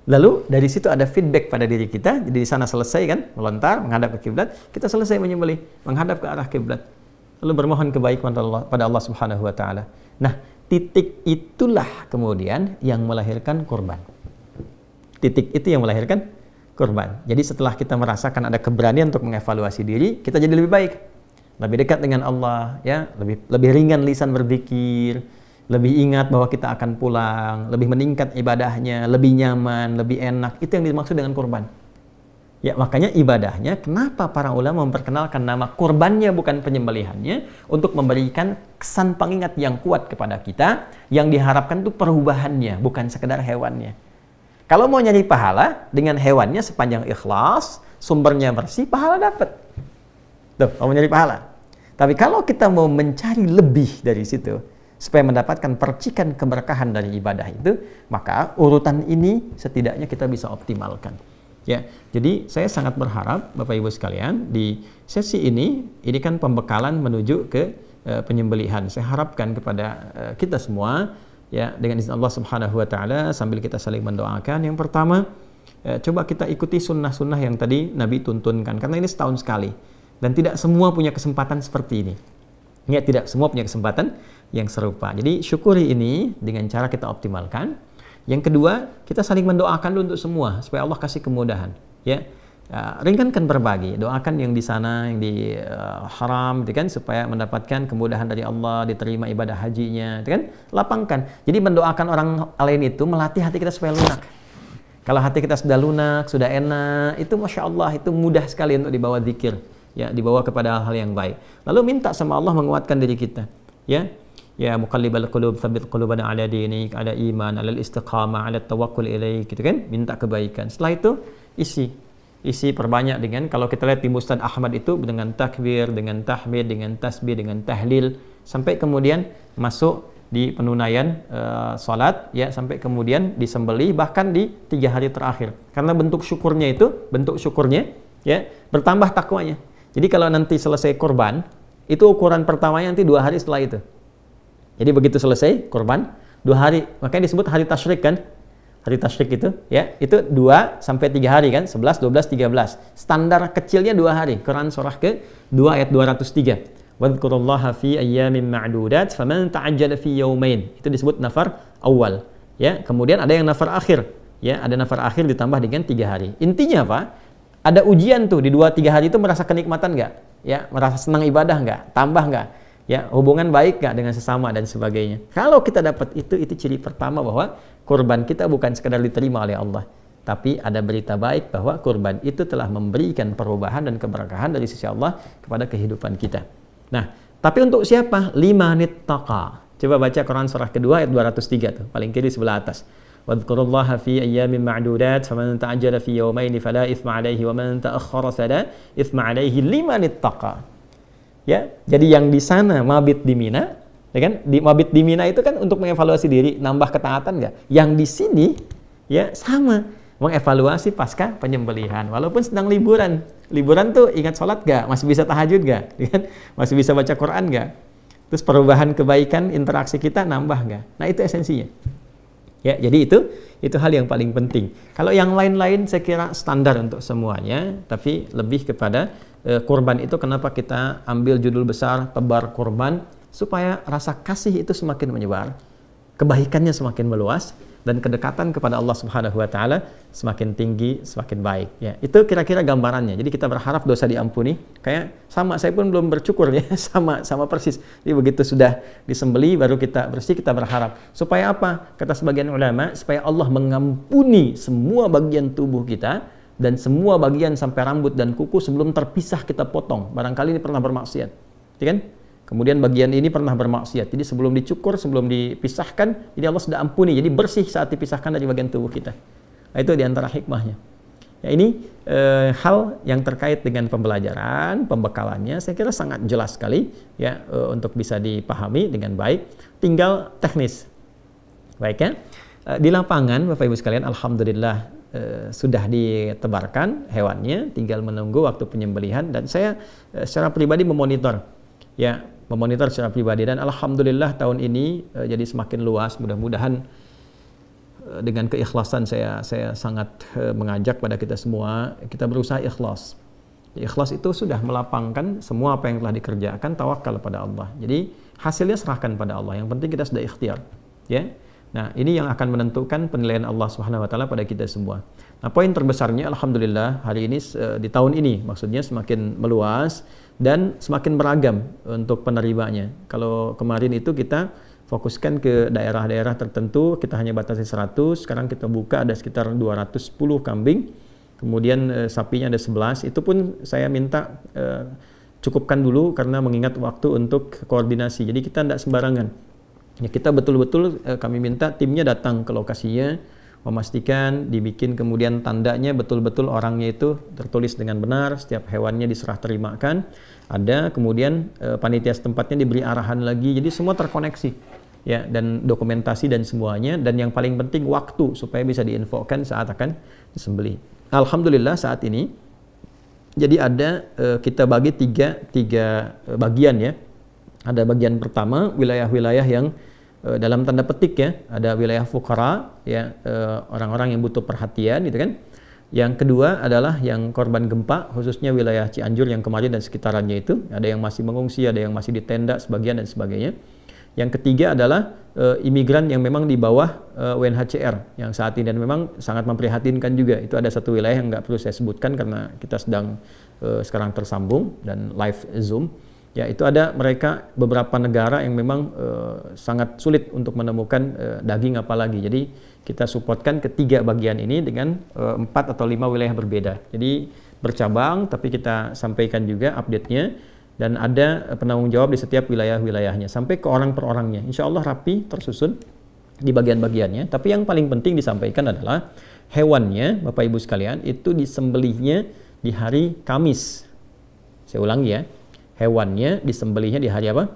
lalu dari situ ada feedback pada diri kita. Jadi di sana selesai kan, melontar, menghadap ke kiblat, kita selesai menyembelih, menghadap ke arah kiblat. Lalu bermohon kebaikan pada Allah Subhanahu wa taala. Nah, titik itulah kemudian yang melahirkan kurban. Titik itu yang melahirkan kurban. Jadi setelah kita merasakan ada keberanian untuk mengevaluasi diri, kita jadi lebih baik, lebih dekat dengan Allah, ya, lebih ringan lisan berzikir, lebih ingat bahwa kita akan pulang, lebih meningkat ibadahnya, lebih nyaman, lebih enak. Itu yang dimaksud dengan kurban. Ya, makanya ibadahnya, kenapa para ulama memperkenalkan nama kurbannya bukan penyembelihannya, untuk memberikan kesan pengingat yang kuat kepada kita, yang diharapkan itu perubahannya, bukan sekedar hewannya. Kalau mau nyari pahala, dengan hewannya sepanjang ikhlas, sumbernya bersih, pahala dapat. Tuh, mau nyari pahala. Tapi kalau kita mau mencari lebih dari situ, supaya mendapatkan percikan keberkahan dari ibadah itu, maka urutan ini setidaknya kita bisa optimalkan. Ya, jadi saya sangat berharap Bapak Ibu sekalian di sesi ini kan pembekalan menuju ke penyembelihan. Saya harapkan kepada kita semua ya dengan izin Allah Subhanahu wa taala sambil kita saling mendoakan. Yang pertama, coba kita ikuti sunnah-sunnah yang tadi Nabi tuntunkan karena ini setahun sekali dan tidak semua punya kesempatan seperti ini. Ya, tidak semua punya kesempatan yang serupa. Jadi syukuri ini dengan cara kita optimalkan. Yang kedua, kita saling mendoakan dulu untuk semua supaya Allah kasih kemudahan. Ya, ringankan berbagi, doakan yang di sana, yang di haram, gitu kan, supaya mendapatkan kemudahan dari Allah, diterima ibadah hajinya, gitu kan, lapangkan. Jadi mendoakan orang lain itu melatih hati kita supaya lunak. Kalau hati kita sudah lunak, sudah enak, itu masya Allah, itu mudah sekali untuk dibawa zikir, ya, dibawa kepada hal yang baik. Lalu minta sama Allah menguatkan diri kita, ya. Ya muqallibal qulub tsabbit qulubana ala dinik, ada iman, ala istiqamah, ala tawakkul ilaik, gitu kan? Minta kebaikan. Setelah itu isi perbanyak dengan, kalau kita lihat di Musnad Ahmad itu dengan takbir, dengan tahmid, dengan tasbih, dengan tahlil, sampai kemudian masuk di penunaian salat, ya, sampai kemudian disembelih bahkan di 3 hari terakhir. Karena bentuk syukurnya ya bertambah takwanya. Jadi kalau nanti selesai kurban, itu ukuran pertamanya nanti 2 hari setelah itu. Jadi begitu selesai kurban 2 hari, makanya disebut hari tasyrik kan? Hari tasyrik itu, ya, itu 2 sampai 3 hari kan? 11, 12, 13. Standar kecilnya 2 hari. Quran surah ke-2 ayat 203. Wadhkurullaha fi ayyamin ma'dudat faman ta'ajjala fi yawmain. Itu disebut nafar awal, ya. Kemudian ada yang nafar akhir, ya, ada nafar akhir ditambah dengan 3 hari. Intinya apa? Ada ujian tuh di 2-3 hari itu, merasa kenikmatan nggak? Ya, merasa senang ibadah nggak? Tambah nggak? Ya, hubungan baik nggak dengan sesama dan sebagainya. Kalau kita dapat itu ciri pertama bahwa kurban kita bukan sekedar diterima oleh Allah, tapi ada berita baik bahwa kurban itu telah memberikan perubahan dan keberkahan dari sisi Allah kepada kehidupan kita. Nah, tapi untuk siapa? Limanit taqa. Coba baca Quran surah kedua ayat 203 tuh, paling kiri sebelah atas. Wadhkurullaha fi ayyamin ma'dudat faman ta'ajjala fi yawmaini fala itsma 'alaihi wa man ta'akhkhara fala itsma 'alaihi limanit taqa. Ya, jadi yang di sana mabit di Mina, ya kan? Di mabit di Mina itu kan untuk mengevaluasi diri, nambah ketaatan nggak? Yang di sini ya sama, mengevaluasi pasca penyembelihan. Walaupun sedang liburan. Liburan tuh ingat sholat nggak? Masih bisa tahajud nggak? Ya kan? Masih bisa baca Quran nggak? Terus perubahan kebaikan interaksi kita nambah nggak? Nah, itu esensinya. Ya, jadi itu hal yang paling penting. Kalau yang lain-lain saya kira standar untuk semuanya, tapi lebih kepada kurban itu kenapa kita ambil judul besar tebar kurban, supaya rasa kasih itu semakin menyebar, kebaikannya semakin meluas, dan kedekatan kepada Allah Subhanahu wa taala semakin tinggi, semakin baik, ya. Itu kira-kira gambarannya. Jadi kita berharap dosa diampuni. Kayak sama, saya pun belum bercukur ya, sama persis. Jadi begitu sudah disembeli baru kita bersih, kita berharap. Supaya apa? Kata sebagian ulama, supaya Allah mengampuni semua bagian tubuh kita dan semua bagian sampai rambut dan kuku sebelum terpisah kita potong. Barangkali ini pernah bermaksiat, ya kan? Kemudian bagian ini pernah bermaksiat. Jadi sebelum dicukur, sebelum dipisahkan, ini Allah sudah ampuni. Jadi bersih saat dipisahkan dari bagian tubuh kita. Nah, itu diantara hikmahnya. Ya, ini hal yang terkait dengan pembelajaran, pembekalannya, saya kira sangat jelas sekali ya untuk bisa dipahami dengan baik. Tinggal teknis. Baik ya. Di lapangan, Bapak Ibu sekalian, alhamdulillah sudah ditebarkan hewannya, tinggal menunggu waktu penyembelihan. Dan saya secara pribadi memonitor. Ya, memonitor secara pribadi, dan alhamdulillah tahun ini jadi semakin luas. Mudah-mudahan dengan keikhlasan saya sangat mengajak pada kita semua, kita berusaha ikhlas. Ikhlas itu sudah melapangkan semua apa yang telah dikerjakan, tawakal pada Allah. Jadi hasilnya serahkan pada Allah. Yang penting kita sudah ikhtiar, ya. Nah, ini yang akan menentukan penilaian Allah Subhanahu wa taala pada kita semua. Nah, poin terbesarnya alhamdulillah hari ini di tahun ini maksudnya semakin meluas dan semakin beragam untuk penerimanya. Kalau kemarin itu kita fokuskan ke daerah-daerah tertentu, kita hanya batasi 100, sekarang kita buka ada sekitar 210 kambing, kemudian sapinya ada 11, itu pun saya minta cukupkan dulu karena mengingat waktu untuk koordinasi, jadi kita tidak sembarangan. Ya, kita betul-betul kami minta timnya datang ke lokasinya, memastikan dibikin kemudian tandanya betul-betul orangnya itu tertulis dengan benar, setiap hewannya diserah terimakan, ada kemudian panitia setempatnya diberi arahan lagi, jadi semua terkoneksi ya, dan dokumentasi dan semuanya, dan yang paling penting waktu supaya bisa diinfokan saat akan disembelih. alhamdulillah saat ini jadi ada kita bagi tiga bagian ya. Ada bagian pertama wilayah-wilayah yang dalam tanda petik ya, ada wilayah fuqara ya, orang-orang yang butuh perhatian gitu kan. Yang kedua adalah yang korban gempa, khususnya wilayah Cianjur yang kemarin dan sekitarannya itu, ada yang masih mengungsi, ada yang masih di tenda sebagian dan sebagainya. Yang ketiga adalah imigran yang memang di bawah UNHCR yang saat ini, dan memang sangat memprihatinkan juga. Itu ada satu wilayah yang nggak perlu saya sebutkan karena kita sedang sekarang tersambung dan live Zoom. Ya, itu ada mereka beberapa negara yang memang sangat sulit untuk menemukan daging apalagi. Jadi kita supportkan ketiga bagian ini dengan 4 atau 5 wilayah berbeda. Jadi bercabang, tapi kita sampaikan juga update-nya. Dan ada penanggung jawab di setiap wilayah-wilayahnya sampai ke orang per orangnya. Insya Allah rapi tersusun di bagian-bagiannya. Tapi yang paling penting disampaikan adalah hewannya, Bapak Ibu sekalian, itu disembelihnya di hari Kamis. Saya ulangi ya, hewannya disembelihnya di hari apa?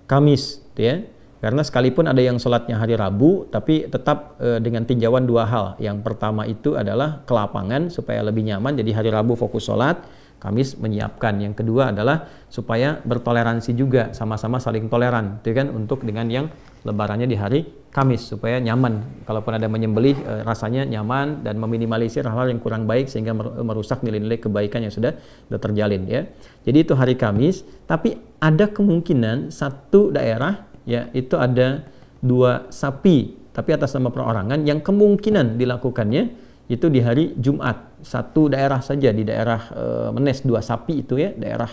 Kamis, ya. Karena sekalipun ada yang sholatnya hari Rabu, tapi tetap dengan tinjauan dua hal. Yang pertama itu adalah ke lapangan supaya lebih nyaman. Jadi hari Rabu fokus sholat, Kamis menyiapkan. Yang kedua adalah supaya bertoleransi juga, sama-sama saling toleran, gitu kan, untuk dengan yang lebarannya di hari Kamis supaya nyaman. Kalaupun ada menyembelih, rasanya nyaman dan meminimalisir hal-hal yang kurang baik sehingga merusak nilai-nilai kebaikan yang sudah terjalin ya. Jadi itu hari Kamis, tapi ada kemungkinan satu daerah ya itu ada 2 sapi tapi atas nama perorangan yang kemungkinan dilakukannya itu di hari Jumat. Satu daerah saja di daerah Menes 2 sapi itu ya, daerah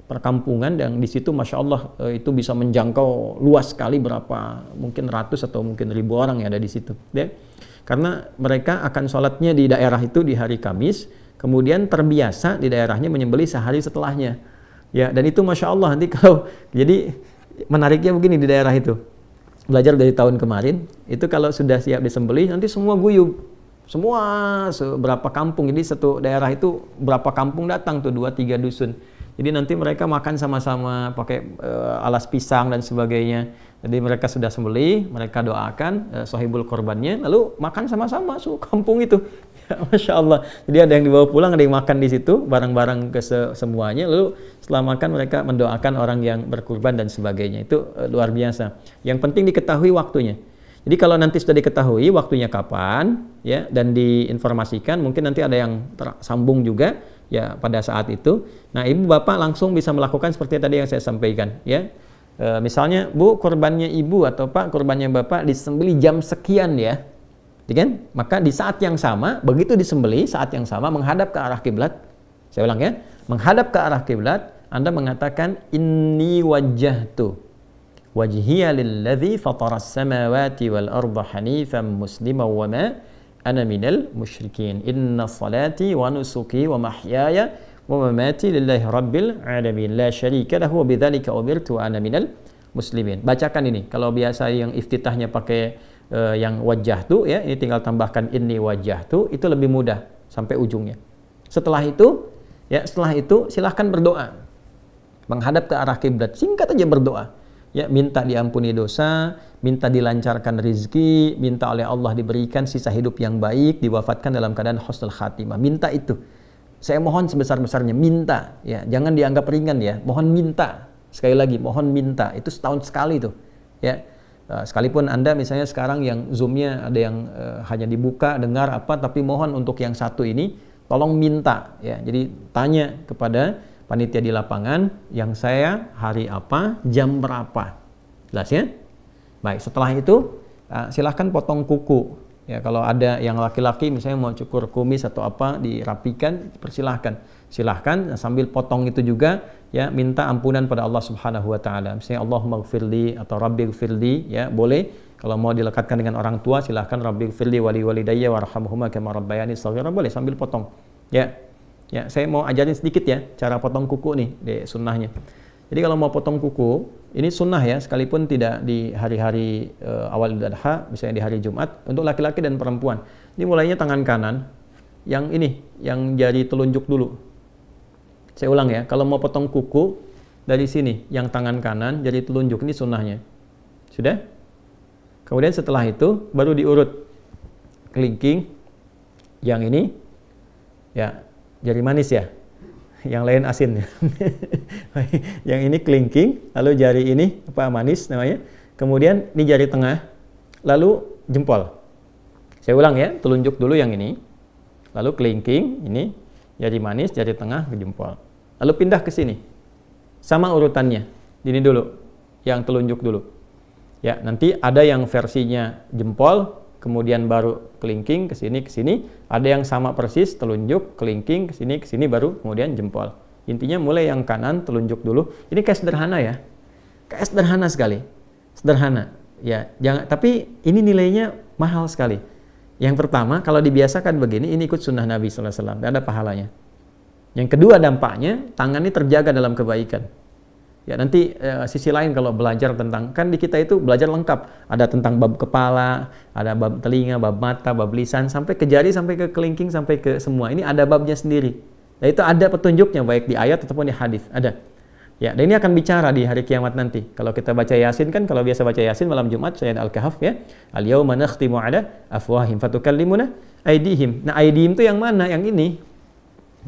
perkampungan, dan di situ Masya Allah itu bisa menjangkau luas sekali, berapa mungkin ratus atau mungkin ribu orang yang ada di situ ya. Karena mereka akan sholatnya di daerah itu di hari Kamis, kemudian terbiasa di daerahnya menyembelih sehari setelahnya ya. Dan itu Masya Allah nanti kalau jadi menariknya begini, di daerah itu belajar dari tahun kemarin itu kalau sudah siap disembelih nanti semua guyub, semua berapa kampung, jadi satu daerah itu berapa kampung datang tuh, 2-3 dusun. Jadi nanti mereka makan sama-sama pakai alas pisang dan sebagainya. Jadi mereka sudah sembelih, mereka doakan sahibul korbannya, lalu makan sama-sama kampung itu. Ya, Masya Allah. Jadi ada yang dibawa pulang, ada yang makan di situ barang-barang ke semuanya. Lalu setelah makan mereka mendoakan orang yang berkurban dan sebagainya. Itu luar biasa. Yang penting diketahui waktunya. Jadi kalau nanti sudah diketahui waktunya kapan ya dan diinformasikan, mungkin nanti ada yang tersambung juga ya pada saat itu. Nah, Ibu Bapak langsung bisa melakukan seperti tadi yang saya sampaikan ya. Misalnya, Bu, korbannya Ibu atau Pak, korbannya Bapak disembelih jam sekian ya. Kan? Maka di saat yang sama, begitu disembelih saat yang sama menghadap ke arah kiblat. Saya ulang ya, menghadap ke arah kiblat, Anda mengatakan inni wajjahtu wajhiya lilladzi fataras samawati wal arda hanifan musliman wa ma ana minal musyrikin. Inna salati wa nusuki wa mahyaya wa mamati lillahi rabbil alamin la syarika lahu wa bidzalika umirtu wa ana minal muslimin. Bacakan ini. Kalau biasa yang iftitahnya pakai yang wajah tuh ya, ini tinggal tambahkan inni wajah tuh, itu lebih mudah sampai ujungnya. Setelah itu silahkan berdoa menghadap ke arah kiblat, singkat aja berdoa ya, minta diampuni dosa, minta dilancarkan rizki, minta oleh Allah diberikan sisa hidup yang baik, diwafatkan dalam keadaan husnul khatimah. Minta itu, saya mohon sebesar-besarnya, minta ya, jangan dianggap ringan ya, mohon minta, sekali lagi mohon minta, itu setahun sekali tuh ya. Sekalipun Anda misalnya sekarang yang Zoom-nya ada yang hanya dibuka, dengar apa, tapi mohon untuk yang satu ini tolong minta ya. Jadi tanya kepada panitia di lapangan, yang saya hari apa, jam berapa. Jelas ya? Baik, setelah itu silahkan potong kuku. Ya, kalau ada yang laki-laki misalnya mau cukur kumis atau apa, dirapikan, persilahkan. Silahkan sambil potong itu juga ya, minta ampunan pada Allah Subhanahu wa taala. Misalnya Allahumma gfirli atau rabbighfirli ya, boleh. Kalau mau dilekatkan dengan orang tua silahkan rabbighfirli wali walidayya warhamhuma kama rabbayani shaghira, boleh sambil potong. Ya. Ya, saya mau ajarin sedikit ya cara potong kuku nih di sunnahnya. Jadi kalau mau potong kuku, ini sunnah ya, sekalipun tidak di hari-hari awal Idul Adha, misalnya di hari Jumat, untuk laki-laki dan perempuan. Ini mulainya tangan kanan, yang ini, yang jari telunjuk dulu. Saya ulang ya, kalau mau potong kuku, dari sini, yang tangan kanan, jari telunjuk, ini sunnahnya. Sudah? Kemudian setelah itu, baru diurut. Kelingking, yang ini, Ya, jari manis ya. Yang lain asin. Yang ini kelingking, lalu jari ini apa manis namanya. Kemudian ini jari tengah, lalu jempol. Saya ulang ya, telunjuk dulu yang ini. Lalu kelingking, ini jari manis, jari tengah, ke jempol. Lalu pindah ke sini. Sama urutannya. Ini dulu, yang telunjuk dulu. Ya, nanti ada yang versinya jempol, kemudian baru kelingking ke sini, ada yang sama persis telunjuk, kelingking ke sini baru kemudian jempol. Intinya mulai yang kanan telunjuk dulu. Ini kayak sederhana ya. Kayak sederhana sekali. Sederhana. Ya, jangan, tapi ini nilainya mahal sekali. Yang pertama, kalau dibiasakan begini, ini ikut sunnah Nabi sallallahu alaihi wasallam, ada pahalanya. Yang kedua dampaknya, tangan ini terjaga dalam kebaikan. Ya, nanti sisi lain kalau belajar tentang, kan di kita itu belajar lengkap. Ada tentang bab kepala, ada bab telinga, bab mata, bab lisan, sampai ke jari, sampai ke kelingking, sampai ke semua. Ini ada babnya sendiri. Nah, itu ada petunjuknya, baik di ayat ataupun di hadis. Ada. Ya, dan ini akan bicara di hari kiamat nanti. Kalau kita baca Yasin kan, kalau biasa baca Yasin malam Jumat, ayat Al-Kahf ya. Al-yauma nakhtimu ala afwahim fatukallimuna aydihim. Nah, aydihim itu yang mana? Yang ini.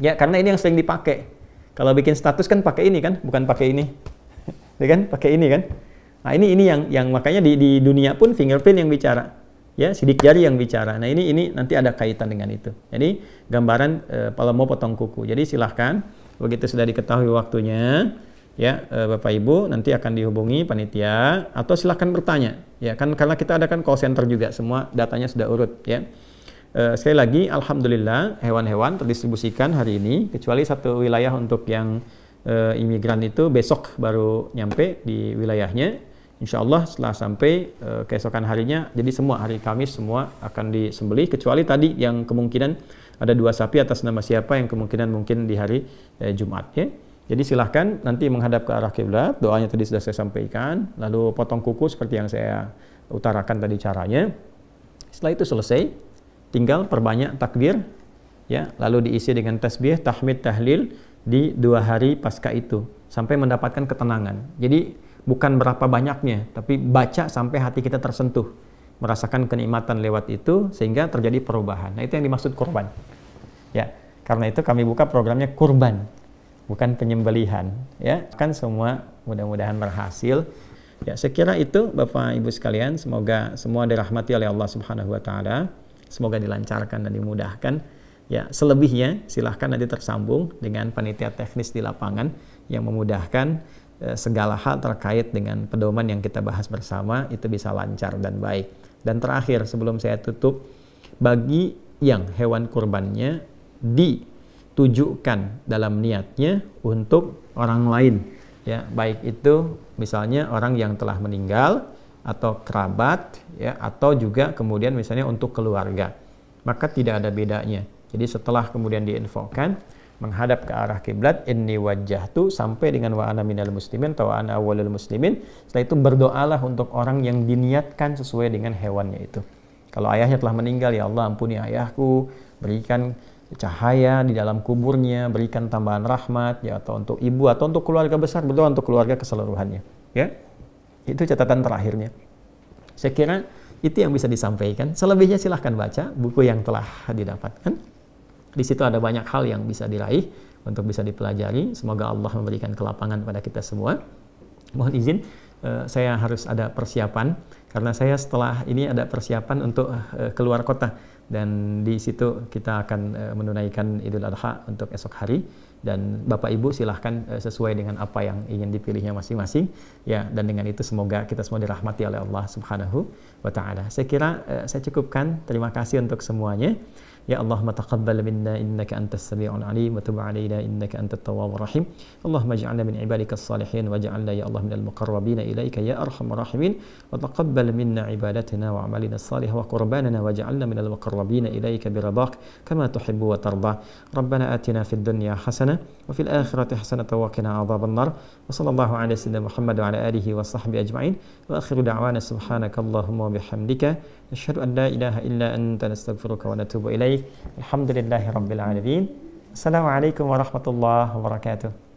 Ya, karena ini yang sering dipakai. Kalau bikin status kan pakai ini kan, bukan pakai ini. Ya kan? Pakai ini kan. Nah, ini yang makanya di dunia pun fingerprint yang bicara. Ya, sidik jari yang bicara. Nah, ini nanti ada kaitan dengan itu. Jadi, gambaran kalau mau potong kuku. Jadi, silahkan begitu sudah diketahui waktunya, ya, Bapak Ibu nanti akan dihubungi panitia atau silahkan bertanya. Ya, kan karena kita ada kan call center juga, semua datanya sudah urut, ya. Sekali lagi, alhamdulillah hewan-hewan terdistribusikan hari ini, kecuali satu wilayah untuk yang imigran itu besok baru nyampe di wilayahnya. Insya Allah setelah sampai keesokan harinya, jadi semua hari Kamis semua akan disembelih, kecuali tadi yang kemungkinan ada 2 sapi atas nama siapa yang kemungkinan mungkin di hari Jumat, ya. Jadi silahkan nanti menghadap ke arah kiblat, doanya tadi sudah saya sampaikan, lalu potong kuku seperti yang saya utarakan tadi caranya. Setelah itu selesai, tinggal perbanyak takbir, ya, lalu diisi dengan tasbih, tahmid, tahlil di 2 hari pasca itu sampai mendapatkan ketenangan. Jadi bukan berapa banyaknya, tapi baca sampai hati kita tersentuh, merasakan kenikmatan lewat itu sehingga terjadi perubahan. Nah, itu yang dimaksud kurban. Ya, karena itu kami buka programnya kurban, bukan penyembelihan. Ya, kan semua mudah-mudahan berhasil. Ya, saya kira itu Bapak Ibu sekalian, semoga semua dirahmati oleh Allah Subhanahu wa taala. Semoga dilancarkan dan dimudahkan. Ya, selebihnya silahkan nanti tersambung dengan panitia teknis di lapangan yang memudahkan segala hal terkait dengan pedoman yang kita bahas bersama itu bisa lancar dan baik. Dan terakhir sebelum saya tutup, bagi yang hewan kurbannya ditujukan dalam niatnya untuk orang lain, ya, baik itu misalnya orang yang telah meninggal atau kerabat, ya, atau juga kemudian misalnya untuk keluarga, maka tidak ada bedanya. Jadi setelah kemudian diinfokan menghadap ke arah kiblat, inni wajjahtu, sampai dengan wa ana minal muslimin atau wa ana awwalul muslimin. Setelah itu berdoalah untuk orang yang diniatkan sesuai dengan hewannya itu. Kalau ayahnya telah meninggal, ya Allah ampuni ayahku, berikan cahaya di dalam kuburnya, berikan tambahan rahmat, ya, atau untuk ibu atau untuk keluarga besar, berdoa untuk keluarga keseluruhannya, ya. Itu catatan terakhirnya. Saya kira itu yang bisa disampaikan. Selebihnya silahkan baca buku yang telah didapatkan. Di situ ada banyak hal yang bisa diraih untuk bisa dipelajari. Semoga Allah memberikan kelapangan pada kita semua. Mohon izin, saya harus ada persiapan karena saya setelah ini ada persiapan untuk keluar kota, dan di situ kita akan menunaikan Idul Adha untuk esok hari. Dan Bapak Ibu silahkan sesuai dengan apa yang ingin dipilihnya masing-masing, ya, dan dengan itu semoga kita semua dirahmati oleh Allah Subhanahu wa taala. Saya kira saya cukupkan. Terima kasih untuk semuanya. Ya Allahumma taqabbal minna innaka antas sami'ul alim wa tub 'alaina innaka antat tawwabur rahim. Allahumma ij'alna min ibadikas salihin waj'alna ya Allah minal muqarrabin ilaika ya arhamar rahimin wa taqabbal minna ibadatina wa 'amalina salih wa qurbanana waj'alna minal muqarrabin ilaika biradak kama tuhibbu wa tarda. Rabbana atina fid dunya hasanah wa fil akhirati hasanah wa qina adzabannar. Wa sallallahu ala sayyidina Muhammad wa ala alihi wa sahbihi ajma'in. Wa akhiru da'wana subhanakallahumma wa bihamdika nashhadu an la ilaha illa anta nastaghfiruka wa natubu ilaik. Alhamdulillahi rabbil alamin. Assalamualaikum warahmatullahi wabarakatuh.